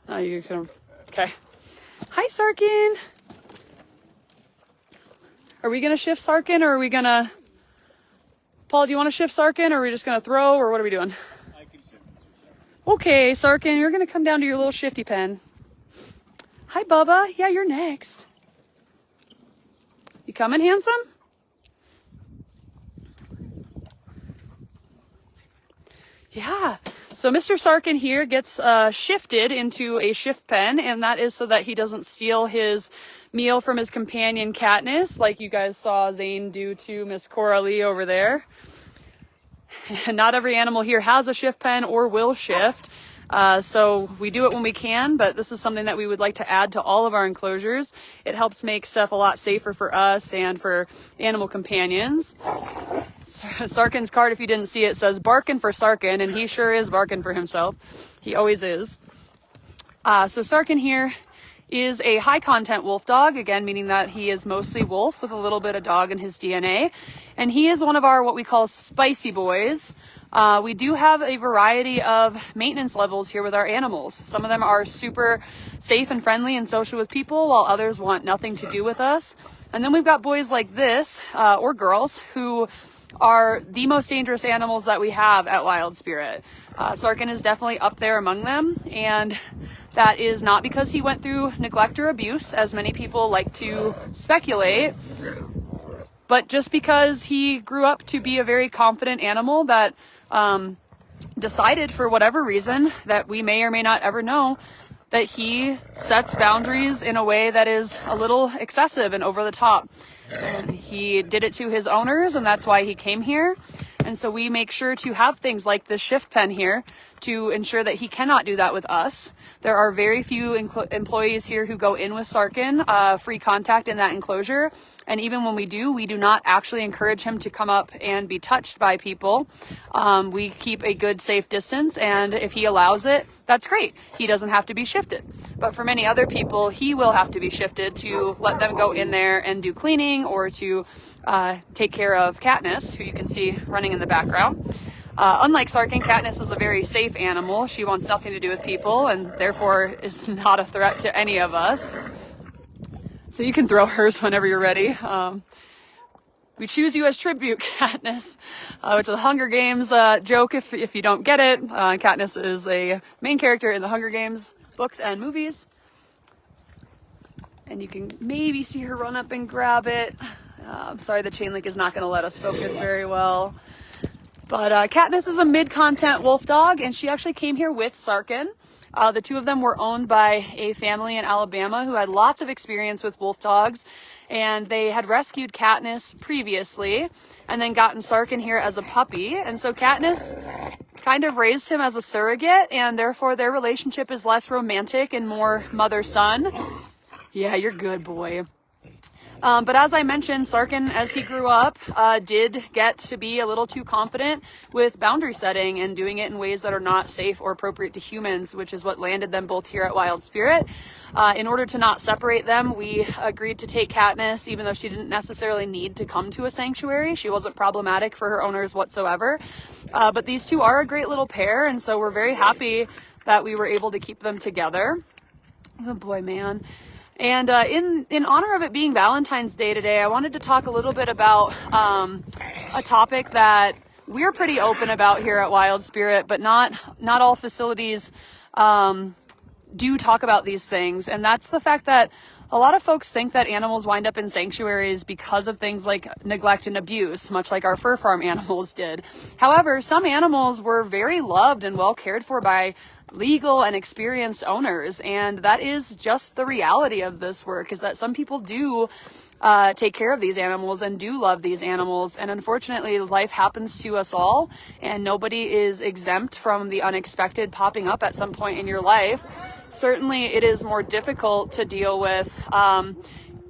No, you're gonna. Okay. Hi, Sarkin. Are we gonna shift Sarkin, or are we gonna? Paul, do you want to shift Sarkin, or are we just gonna throw, or what are we doing? I can shift. Okay, Sarkin, you're gonna come down to your little shifty pen. Hi, Bubba. Yeah, you're next. You coming, handsome? Yeah. So Mr. Sarkin here gets shifted into a shift pen, and that is so that he doesn't steal his meal from his companion Katniss, like you guys saw Zane do to Miss Cora Lee over there. And not every animal here has a shift pen or will shift. So we do it when we can, but this is something that we would like to add to all of our enclosures. It helps make stuff a lot safer for us and for animal companions. Sarkin's card, if you didn't see it, says barkin' for Sarkin, and he sure is barking for himself. He always is. So Sarkin here is a high content wolf dog, again, meaning that he is mostly wolf with a little bit of dog in his DNA. And he is one of our what we call spicy boys. We do have a variety of maintenance levels here with our animals. Some of them are super safe and friendly and social with people, while others want nothing to do with us. And then we've got boys like this, or girls, who are the most dangerous animals that we have at Wild Spirit. Sarkin is definitely up there among them, and that is not because he went through neglect or abuse, as many people like to speculate, but just because he grew up to be a very confident animal that decided, for whatever reason that we may or may not ever know, that he sets boundaries in a way that is a little excessive and over the top. And he did it to his owners, and that's why he came here. And so we make sure to have things like this shift pen here to ensure that he cannot do that with us. There are very few employees here who go in with Sarkin, free contact in that enclosure. And even when we do not actually encourage him to come up and be touched by people. We keep a good safe distance, and if he allows it, that's great. He doesn't have to be shifted. But for many other people, he will have to be shifted to let them go in there and do cleaning or to take care of Katniss, who you can see running in the background. Unlike Sarkin, Katniss is a very safe animal. She wants nothing to do with people and therefore is not a threat to any of us. So you can throw hers whenever you're ready. We choose you as tribute, Katniss, which is a Hunger Games joke if you don't get it. Katniss is a main character in the Hunger Games books and movies. And you can maybe see her run up and grab it. I'm sorry, the chain link is not going to let us focus very well. But Katniss is a mid-content wolf dog, and she actually came here with Sarkin. The two of them were owned by a family in Alabama who had lots of experience with wolf dogs, and they had rescued Katniss previously and then gotten Sarkin here as a puppy. And so Katniss kind of raised him as a surrogate, and therefore their relationship is less romantic and more mother-son. Yeah, you're good, boy. But as I mentioned, Sarkin, as he grew up, did get to be a little too confident with boundary setting and doing it in ways that are not safe or appropriate to humans, which is what landed them both here at Wild Spirit. In order to not separate them, we agreed to take Katniss, even though she didn't necessarily need to come to a sanctuary. She wasn't problematic for her owners whatsoever. But these two are a great little pair, and so we're very happy that we were able to keep them together. Oh boy, man. And in honor of it being Valentine's Day today, I wanted to talk a little bit about a topic that we're pretty open about here at Wild Spirit, but not all facilities do talk about these things. And that's the fact that a lot of folks think that animals wind up in sanctuaries because of things like neglect and abuse, much like our fur farm animals did. However, some animals were very loved and well cared for by legal and experienced owners, and that is just the reality of this work, is that some people do take care of these animals and do love these animals, and unfortunately life happens to us all, and nobody is exempt from the unexpected popping up at some point in your life. Certainly it is more difficult to deal with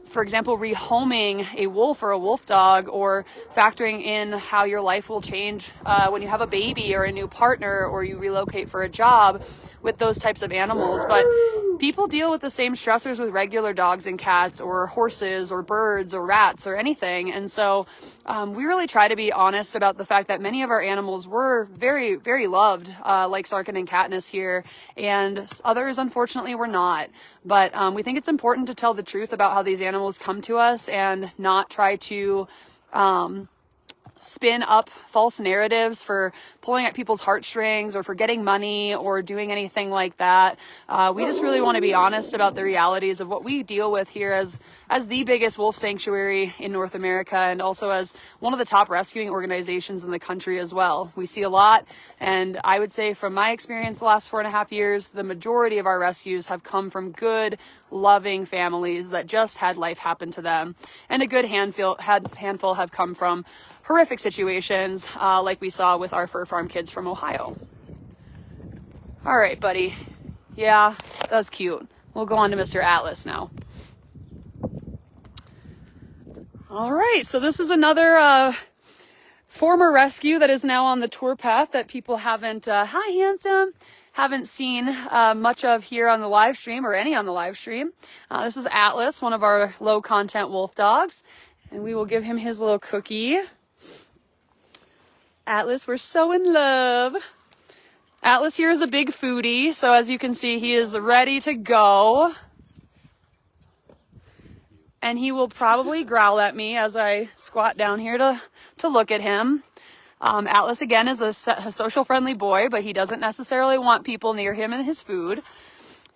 for example, rehoming a wolf or a wolf dog, or factoring in how your life will change when you have a baby or a new partner, or you relocate for a job with those types of animals. But people deal with the same stressors with regular dogs and cats, or horses or birds or rats or anything. And so we really try to be honest about the fact that many of our animals were very, very loved, like Sarkin and Katniss here, and others unfortunately were not. But we think it's important to tell the truth about how these animals come to us and not try to spin up false narratives for pulling at people's heartstrings or for getting money or doing anything like that. We just really want to be honest about the realities of what we deal with here as the biggest wolf sanctuary in North America, and also as one of the top rescuing organizations in the country as well. We see a lot, and I would say from my experience the last 4.5 years, the majority of our rescues have come from good, loving families that just had life happen to them, and a good handful have come from horrific situations like we saw with our fur farm kids from Ohio. All right, buddy. Yeah, that was cute. We'll go on to Mr. Atlas now. All right, so this is another former rescue that is now on the tour path that people haven't, hi handsome, haven't seen much of here on the live stream, or any on the live stream. This is Atlas, one of our low content wolf dogs, and we will give him his little cookie. Atlas, we're so in love. Atlas here is a big foodie, so as you can see, he is ready to go. And he will probably growl at me as I squat down here to look at him. Atlas, again, is a social-friendly boy, but he doesn't necessarily want people near him and his food.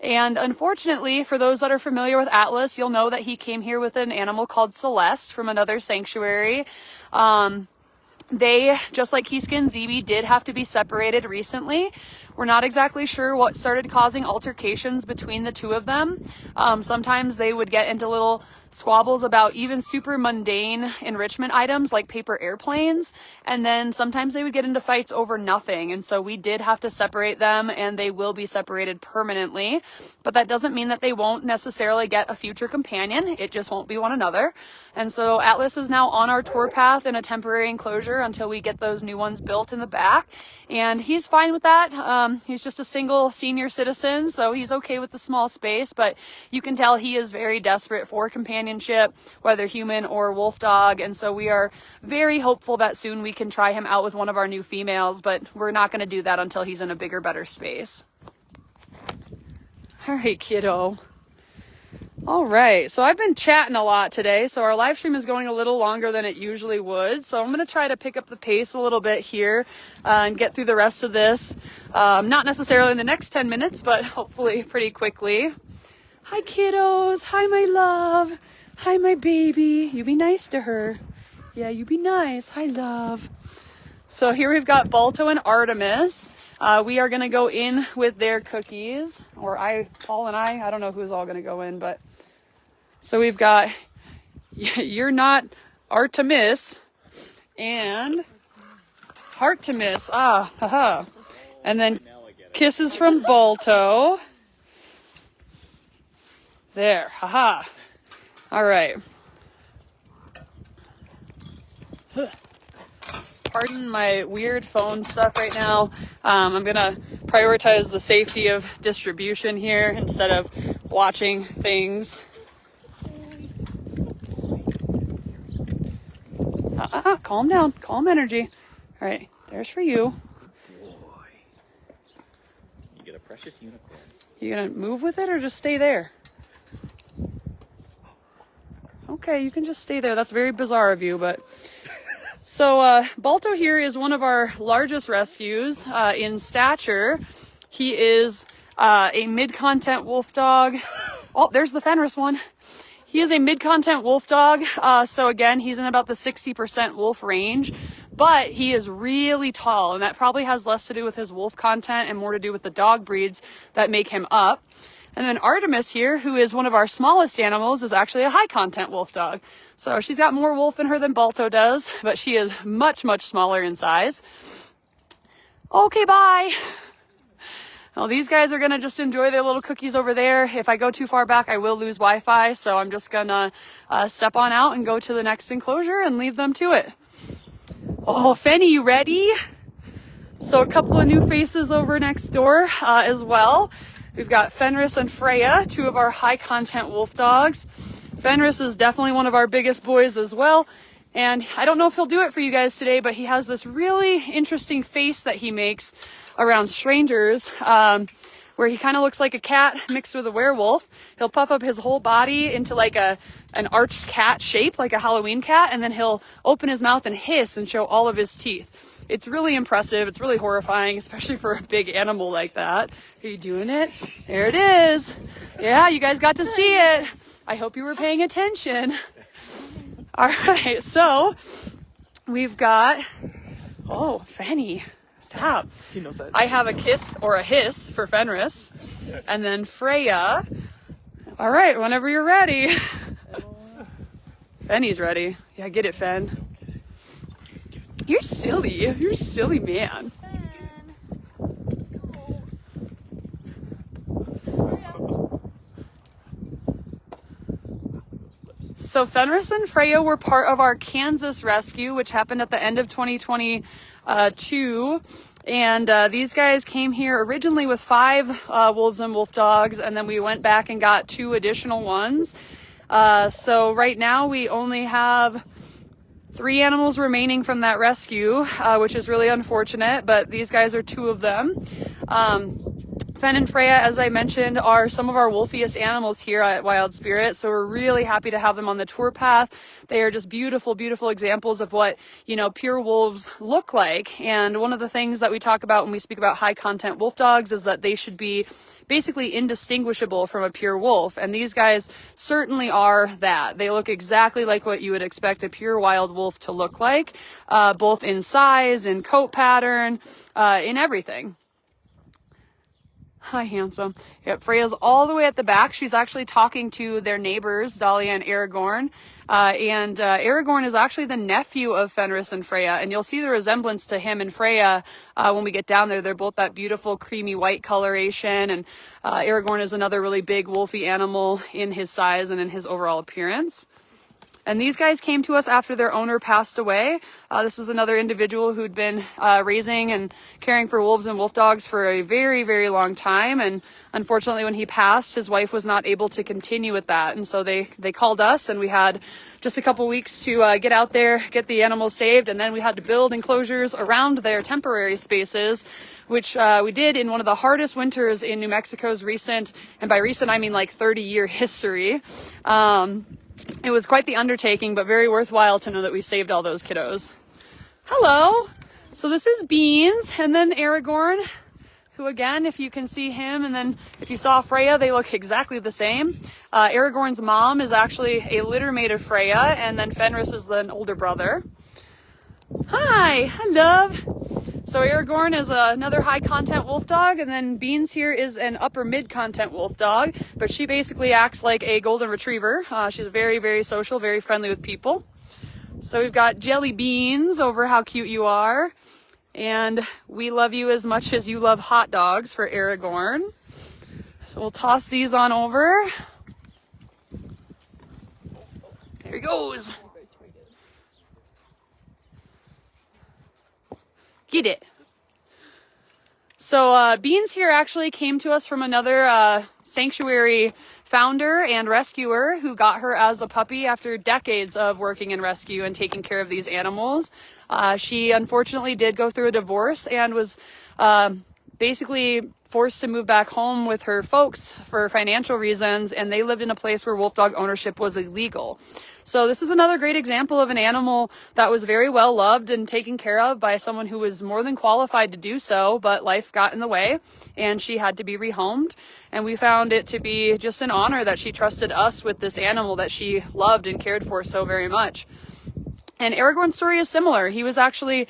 And unfortunately, for those that are familiar with Atlas, you'll know that he came here with an animal called Celeste from another sanctuary. They, just like Kiska and Zeeby, did have to be separated recently, We're not exactly sure what started causing altercations between the two of them. Sometimes they would get into little squabbles about even super mundane enrichment items like paper airplanes, and then sometimes they would get into fights over nothing, and so we did have to separate them, and they will be separated permanently. But that doesn't mean that they won't necessarily get a future companion. It just won't be one another. And so Atlas is now on our tour path in a temporary enclosure until we get those new ones built in the back, and he's fine with that. He's just a single senior citizen, so he's okay with the small space, but you can tell he is very desperate for companionship, whether human or wolf dog, and so we are very hopeful that soon we can try him out with one of our new females, but we're not going to do that until he's in a bigger, better space. All right, kiddo. All right, so I've been chatting a lot today, so our live stream is going a little longer than it usually would, so I'm going to try to pick up the pace a little bit here and get through the rest of this. Not necessarily in the next 10 minutes, but hopefully pretty quickly. Hi, kiddos. Hi, my love. Hi, my baby. You be nice to her. Yeah, you be nice. Hi, love. So here we've got Balto and Artemis. We are going to go in with their cookies, or Paul and I don't know who's all going to go in, but so we've got You're Not Artemis and Heartemis. Haha. And then kisses from Balto. There, haha. All right. Pardon my weird phone stuff right now. I'm gonna prioritize the safety of distribution here instead of watching things. Calm down, calm energy. All right, there's for you. Boy. You get a precious unicorn. You gonna move with it or just stay there? Okay, you can just stay there. That's very bizarre of you, but... So, Balto here is one of our largest rescues in stature. He is a mid-content wolf dog. Oh, there's the Fenris one. He is a mid-content wolf dog. So again, he's in about the 60% wolf range, but he is really tall, and that probably has less to do with his wolf content and more to do with the dog breeds that make him up. And then Artemis here, who is one of our smallest animals, is actually a high-content wolf dog. So she's got more wolf in her than Balto does, but she is much, much smaller in size. Okay, bye. Well, these guys are going to just enjoy their little cookies over there. If I go too far back, I will lose Wi-Fi, so I'm just going to step on out and go to the next enclosure and leave them to it. Oh, Fenny, you ready? So a couple of new faces over next door as well. We've got Fenris and Freya, two of our high-content wolf dogs. Fenris is definitely one of our biggest boys as well. And I don't know if he'll do it for you guys today, but he has this really interesting face that he makes around strangers, where he kind of looks like a cat mixed with a werewolf. He'll puff up his whole body into like an arched cat shape, like a Halloween cat, and then he'll open his mouth and hiss and show all of his teeth. It's really impressive. It's really horrifying, especially for a big animal like that. Are you doing it? There it is. Yeah, you guys got to see it. I hope you were paying attention. All right, so we've got, oh, Fanny, stop. He knows that. I have a kiss or a hiss for Fenris, and then Freya. All right, whenever you're ready. Fenny's ready. Yeah, get it, Fen. You're silly. You're a silly man. So Fenris and Freya were part of our Kansas rescue, which happened at the end of 2022. And these guys came here originally with 5 wolves and wolf dogs, and then we went back and got 2 additional ones. So right now we only have 3 animals remaining from that rescue, which is really unfortunate, but these guys are 2 of them. Fen and Freya, as I mentioned, are some of our wolfiest animals here at Wild Spirit, so we're really happy to have them on the tour path. They are just beautiful, beautiful examples of what, you know, pure wolves look like. And one of the things that we talk about when we speak about high content wolf dogs is that they should be basically indistinguishable from a pure wolf. And these guys certainly are that. They look exactly like what you would expect a pure wild wolf to look like, both in size, in coat pattern, in everything. Hi, handsome. Yep, Freya's all the way at the back. She's actually talking to their neighbors, Dahlia and Aragorn. Aragorn is actually the nephew of Fenris and Freya, and you'll see the resemblance to him and Freya when we get down there. They're both that beautiful creamy white coloration, and Aragorn is another really big wolfy animal in his size and in his overall appearance. And these guys came to us after their owner passed away. This was another individual who'd been raising and caring for wolves and wolf dogs for a very, very long time. And unfortunately, when he passed, his wife was not able to continue with that. And so they called us, and we had just a couple weeks to get out there, get the animals saved. And then we had to build enclosures around their temporary spaces, which we did in one of the hardest winters in New Mexico's recent, and by recent, I mean like 30-year history. It was quite the undertaking, but very worthwhile to know that we saved all those kiddos. Hello. So this is Beans, and then Aragorn, who again, if you can see him, and then if you saw Freya, they look exactly the same. Aragorn's mom is actually a littermate of Freya, and then Fenris is an older brother. Hi, love. So Aragorn is another high content wolf dog, and then Beans here is an upper mid content wolf dog, but she basically acts like a golden retriever. She's very, very social, very friendly with people. So we've got Jelly Beans over how cute you are, and we love you as much as you love hot dogs for Aragorn. So we'll toss these on over. There he goes. Get it. So Beans here actually came to us from another sanctuary founder and rescuer who got her as a puppy after decades of working in rescue and taking care of these animals. She unfortunately did go through a divorce and was basically forced to move back home with her folks for financial reasons, and they lived in a place where wolf dog ownership was illegal. So this is another great example of an animal that was very well loved and taken care of by someone who was more than qualified to do so, but life got in the way and she had to be rehomed. And we found it to be just an honor that she trusted us with this animal that she loved and cared for so very much. And Aragorn's story is similar. He was actually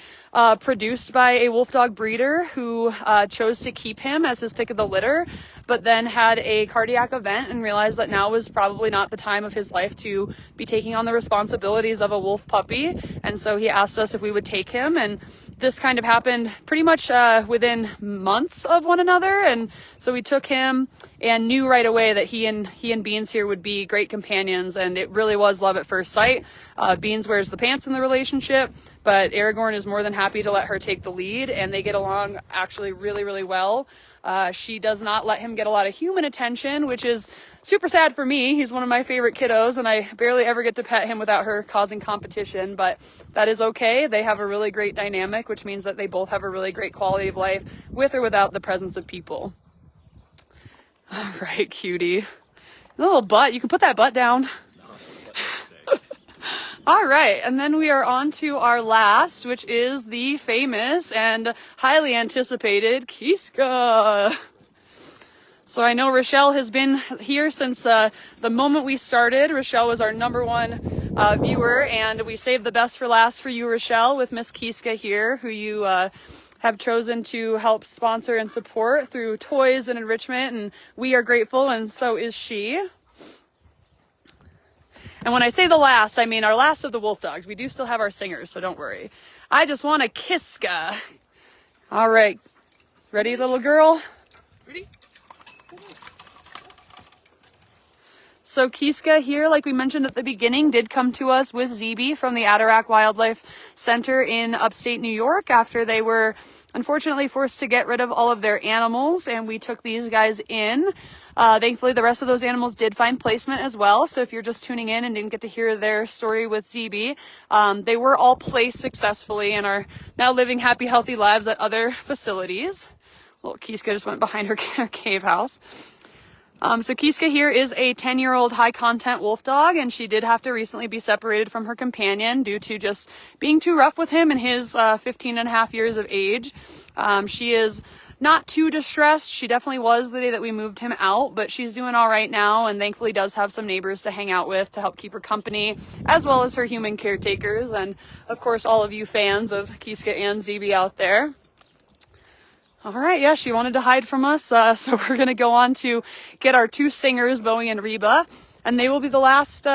produced by a wolf dog breeder who chose to keep him as his pick of the litter, but then had a cardiac event and realized that now was probably not the time of his life to be taking on the responsibilities of a wolf puppy. And so he asked us if we would take him. And this kind of happened pretty much within months of one another. And so we took him and knew right away that he and Beans here would be great companions. And it really was love at first sight. Beans wears the pants in the relationship, but Aragorn is more than happy to let her take the lead, and they get along actually really, really well. She does not let him get a lot of human attention, which is super sad for me. He's one of my favorite kiddos, and I barely ever get to pet him without her causing competition, but that is okay. They have a really great dynamic, which means that they both have a really great quality of life with or without the presence of people. All right, cutie. Little butt. You can put that butt down. All right, and then we are on to our last, which is the famous and highly anticipated Kiska. So I know Rochelle has been here since the moment we started. Rochelle was our #1 viewer, and we saved the best for last for you, Rochelle, with Miss Kiska here, who you have chosen to help sponsor and support through toys and enrichment, and we are grateful, and so is she. And when I say the last, I mean our last of the wolf dogs. We do still have our singers, so don't worry. I just want a Kiska. All right. Ready, little girl? Ready? So Kiska here, like we mentioned at the beginning, did come to us with Zeeby from the Adirondack Wildlife Center in upstate New York after they were unfortunately forced to get rid of all of their animals, and we took these guys in. Thankfully, the rest of those animals did find placement as well. So if you're just tuning in and didn't get to hear their story with Zeeby, they were all placed successfully and are now living happy, healthy lives at other facilities. Little Kiska just went behind her cave house. So Kiska here is a 10-year-old high-content wolf dog, and she did have to recently be separated from her companion due to just being too rough with him in his 15 and a half years of age. She is not too distressed. She definitely was the day that we moved him out, but she's doing all right now and thankfully does have some neighbors to hang out with to help keep her company, as well as her human caretakers, and of course all of you fans of Kiska and Zeeby out there. All right, yeah, she wanted to hide from us, so we're gonna go on to get our 2 singers, Bowie and Reba, and they will be the last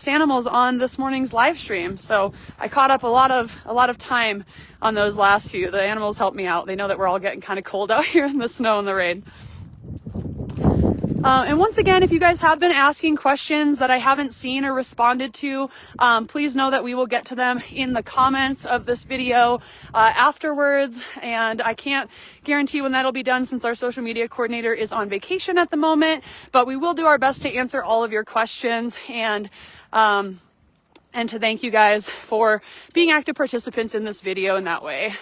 animals on this morning's live stream. So I caught up a lot of time on those last few. The animals helped me out. They know that we're all getting kind of cold out here in the snow and the rain. And once again, if you guys have been asking questions that I haven't seen or responded to, please know that we will get to them in the comments of this video afterwards. And I can't guarantee when that'll be done since our social media coordinator is on vacation at the moment, but we will do our best to answer all of your questions and to thank you guys for being active participants in this video in that way.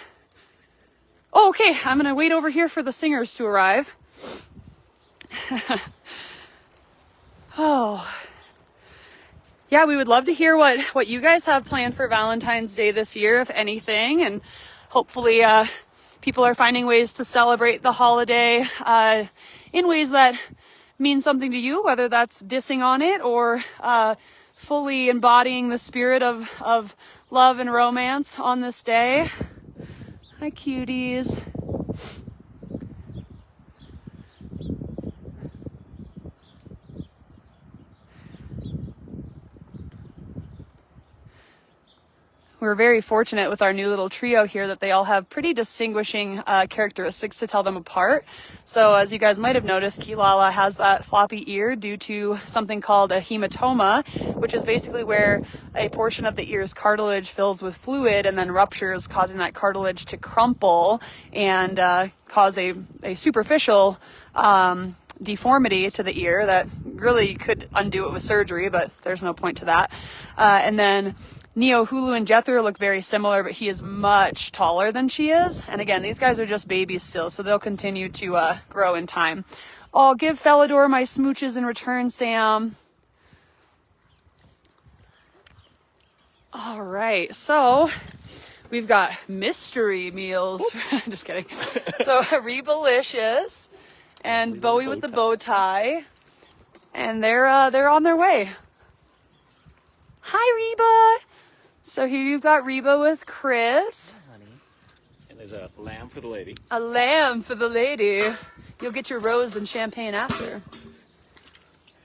Oh, okay, I'm gonna wait over here for the singers to arrive. Oh, yeah, we would love to hear what you guys have planned for Valentine's Day this year, if anything, and hopefully people are finding ways to celebrate the holiday in ways that mean something to you, whether that's dissing on it or fully embodying the spirit of love and romance on this day. Hi, cuties. We're very fortunate with our new little trio here that they all have pretty distinguishing characteristics to tell them apart. So as you guys might have noticed, Kilala has that floppy ear due to something called a hematoma, which is basically where a portion of the ear's cartilage fills with fluid and then ruptures, causing that cartilage to crumple and cause a superficial deformity to the ear that really could undo it with surgery, but there's no point to that. And then Neo, Hulu, and Jethro look very similar, but he is much taller than she is. And again, these guys are just babies still, so they'll continue to grow in time. I'll give Felidor my smooches in return, Sam. All right, so we've got mystery meals. Just kidding. So Reba-licious and Bowie with the bow tie, and they're on their way. Hi, Reba. So here you've got Reba with Chris. Hi, honey. And there's a lamb for the lady. A lamb for the lady. You'll get your rose and champagne after.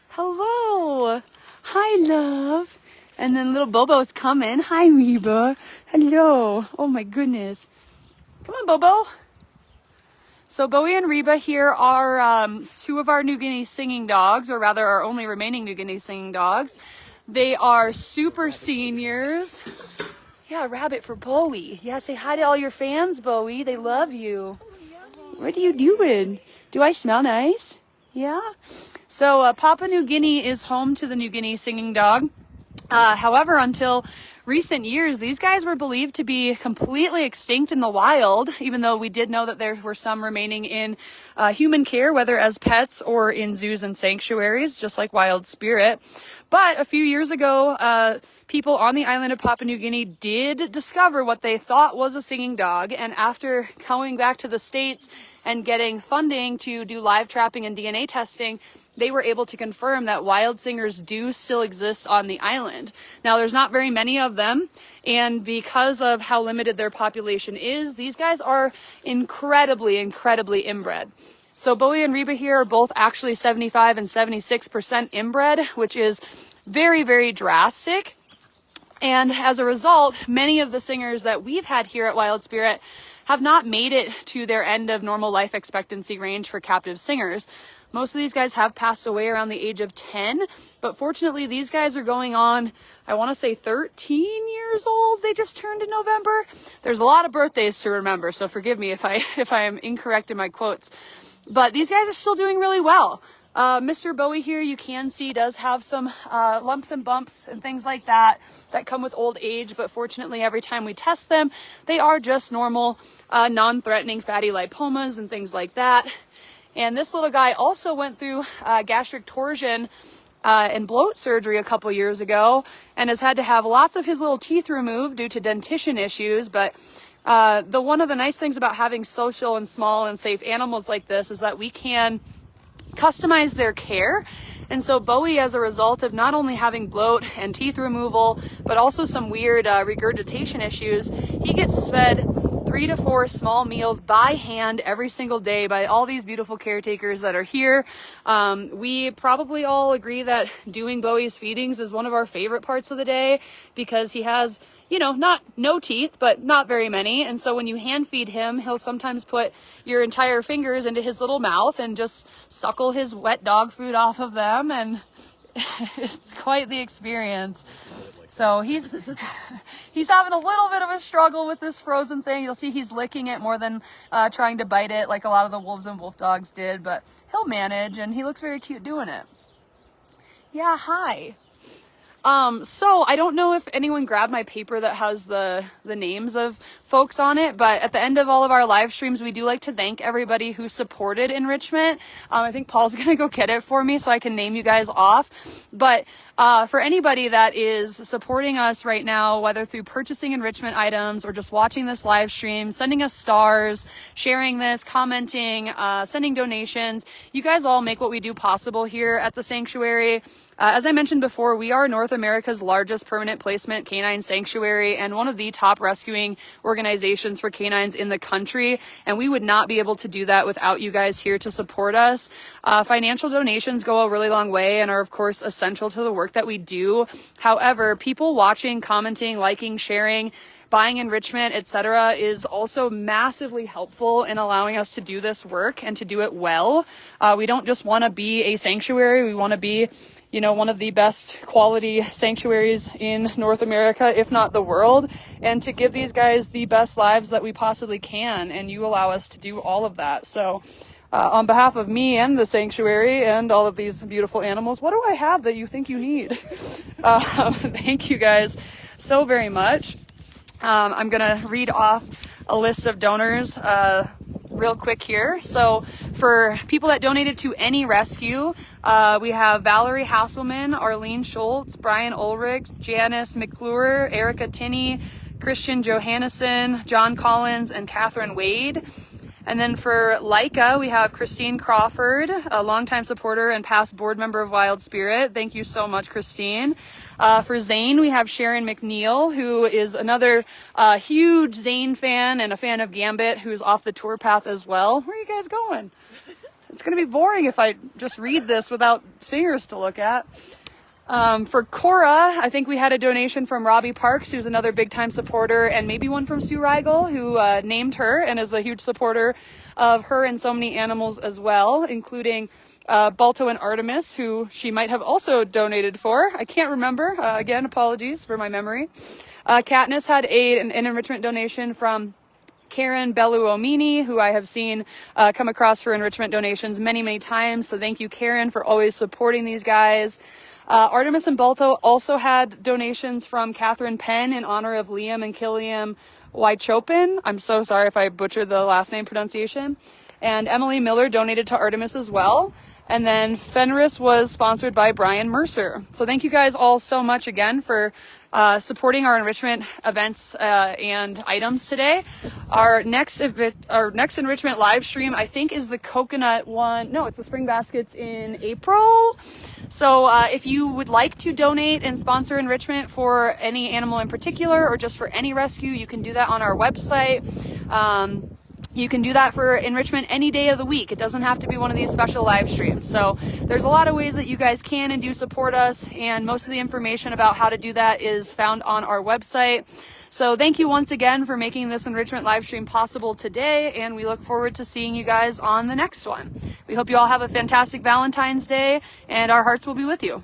Hello. Hi, love. And then little Bobo's coming. Hi, Reba. Hello. Oh my goodness. Come on, Bobo. So Bowie and Reba here are 2 of our New Guinea singing dogs, or rather our only remaining New Guinea singing dogs. They are super seniors. Yeah, rabbit for Bowie. Yeah, say hi to all your fans, Bowie. They love you. What are you doing? Do I smell nice? Yeah? So Papua New Guinea is home to the New Guinea singing dog. However, until recent years, these guys were believed to be completely extinct in the wild, even though we did know that there were some remaining in human care, whether as pets or in zoos and sanctuaries, just like Wild Spirit. But a few years ago, people on the island of Papua New Guinea did discover what they thought was a singing dog, and after coming back to the States and getting funding to do live trapping and DNA testing, they were able to confirm that wild singers do still exist on the island. Now, there's not very many of them, and because of how limited their population is, these guys are incredibly inbred. So Bowie and Reba here are both actually 75 and 76% inbred, which is very drastic. And as a result, many of the singers that we've had here at Wild Spirit have not made it to their end of normal life expectancy range for captive singers. Most of these guys have passed away around the age of 10, but fortunately these guys are going on, I want to say 13 years old. They just turned in November. There's a lot of birthdays to remember, so forgive me if I am incorrect in my quotes. But these guys are still doing really well. Mr. Bowie here, you can see, does have some lumps and bumps and things like that come with old age, but fortunately every time we test them, they are just normal, non-threatening fatty lipomas and things like that. And this little guy also went through gastric torsion and bloat surgery a couple years ago and has had to have lots of his little teeth removed due to dentition issues. But one of the nice things about having social and small and safe animals like this is that we can customize their care. And so Bowie, as a result of not only having bloat and teeth removal, but also some weird regurgitation issues, he gets fed 3 3 to 4 small meals by hand every single day by all these beautiful caretakers that are here. We probably all agree that doing Bowie's feedings is one of our favorite parts of the day because he has, you know, no teeth, but not very many. And so when you hand feed him, he'll sometimes put your entire fingers into his little mouth and just suckle his wet dog food off of them. And it's quite the experience. So he's having a little bit of a struggle with this frozen thing. You'll see he's licking it more than trying to bite it like a lot of the wolves and wolf dogs did, but he'll manage, and he looks very cute doing it. Yeah, hi. So I don't know if anyone grabbed my paper that has the names of folks on it, but at the end of all of our live streams, we do like to thank everybody who supported Enrichment. I think Paul's gonna go get it for me so I can name you guys off. But for anybody that is supporting us right now, whether through purchasing Enrichment items or just watching this live stream, sending us stars, sharing this, commenting, sending donations, you guys all make what we do possible here at the sanctuary. As I mentioned before, we are North America's largest permanent placement canine sanctuary and one of the top rescuing organizations for canines in the country. And we would not be able to do that without you guys here to support us. Financial donations go a really long way and are, of course, essential to the work that we do. However, people watching, commenting, liking, sharing, buying Enrichment, etc., is also massively helpful in allowing us to do this work and to do it well. We don't just want to be a sanctuary. We want to be, you know, one of the best quality sanctuaries in North America, if not the world, and to give these guys the best lives that we possibly can. And you allow us to do all of that. So on behalf of me and the sanctuary and all of these beautiful animals, what do I have that you think you need? Thank you guys so very much. I'm going to read off a list of donors real quick here. So for people that donated to any rescue, we have Valerie Hasselman, Arlene Schultz, Brian Ulrich, Janice McClure, Erica Tinney, Christian Johannesson, John Collins, and Catherine Wade. And then for Leica, we have Christine Crawford, a longtime supporter and past board member of Wild Spirit. Thank you so much, Christine. For Zane, we have Sharon McNeil, who is another huge Zane fan and a fan of Gambit, who's off the tour path as well. Where are you guys going? It's going to be boring if I just read this without singers to look at. For Cora, I think we had a donation from Robbie Parks, who's another big time supporter, and maybe one from Sue Rigel, who named her and is a huge supporter of her and so many animals as well, including Balto and Artemis, who she might have also donated for. I can't remember. Again, apologies for my memory. Katniss had an Enrichment donation from Karen Belluomini, who I have seen come across for Enrichment donations many, many times. So thank you, Karen, for always supporting these guys. Artemis and Balto also had donations from Catherine Penn in honor of Liam and Killiam Wychopin. I'm so sorry if I butchered the last name pronunciation. And Emily Miller donated to Artemis as well. And then Fenris was sponsored by Brian Mercer. So thank you guys all so much again for supporting our Enrichment events and items today. Our next Enrichment live stream, I think, is the coconut one. No, it's the spring baskets in April. So if you would like to donate and sponsor Enrichment for any animal in particular or just for any rescue, you can do that on our website. You can do that for Enrichment any day of the week. It doesn't have to be one of these special live streams. So there's a lot of ways that you guys can and do support us, and most of the information about how to do that is found on our website. So thank you once again for making this Enrichment live stream possible today, and we look forward to seeing you guys on the next one. We hope you all have a fantastic Valentine's Day, and our hearts will be with you.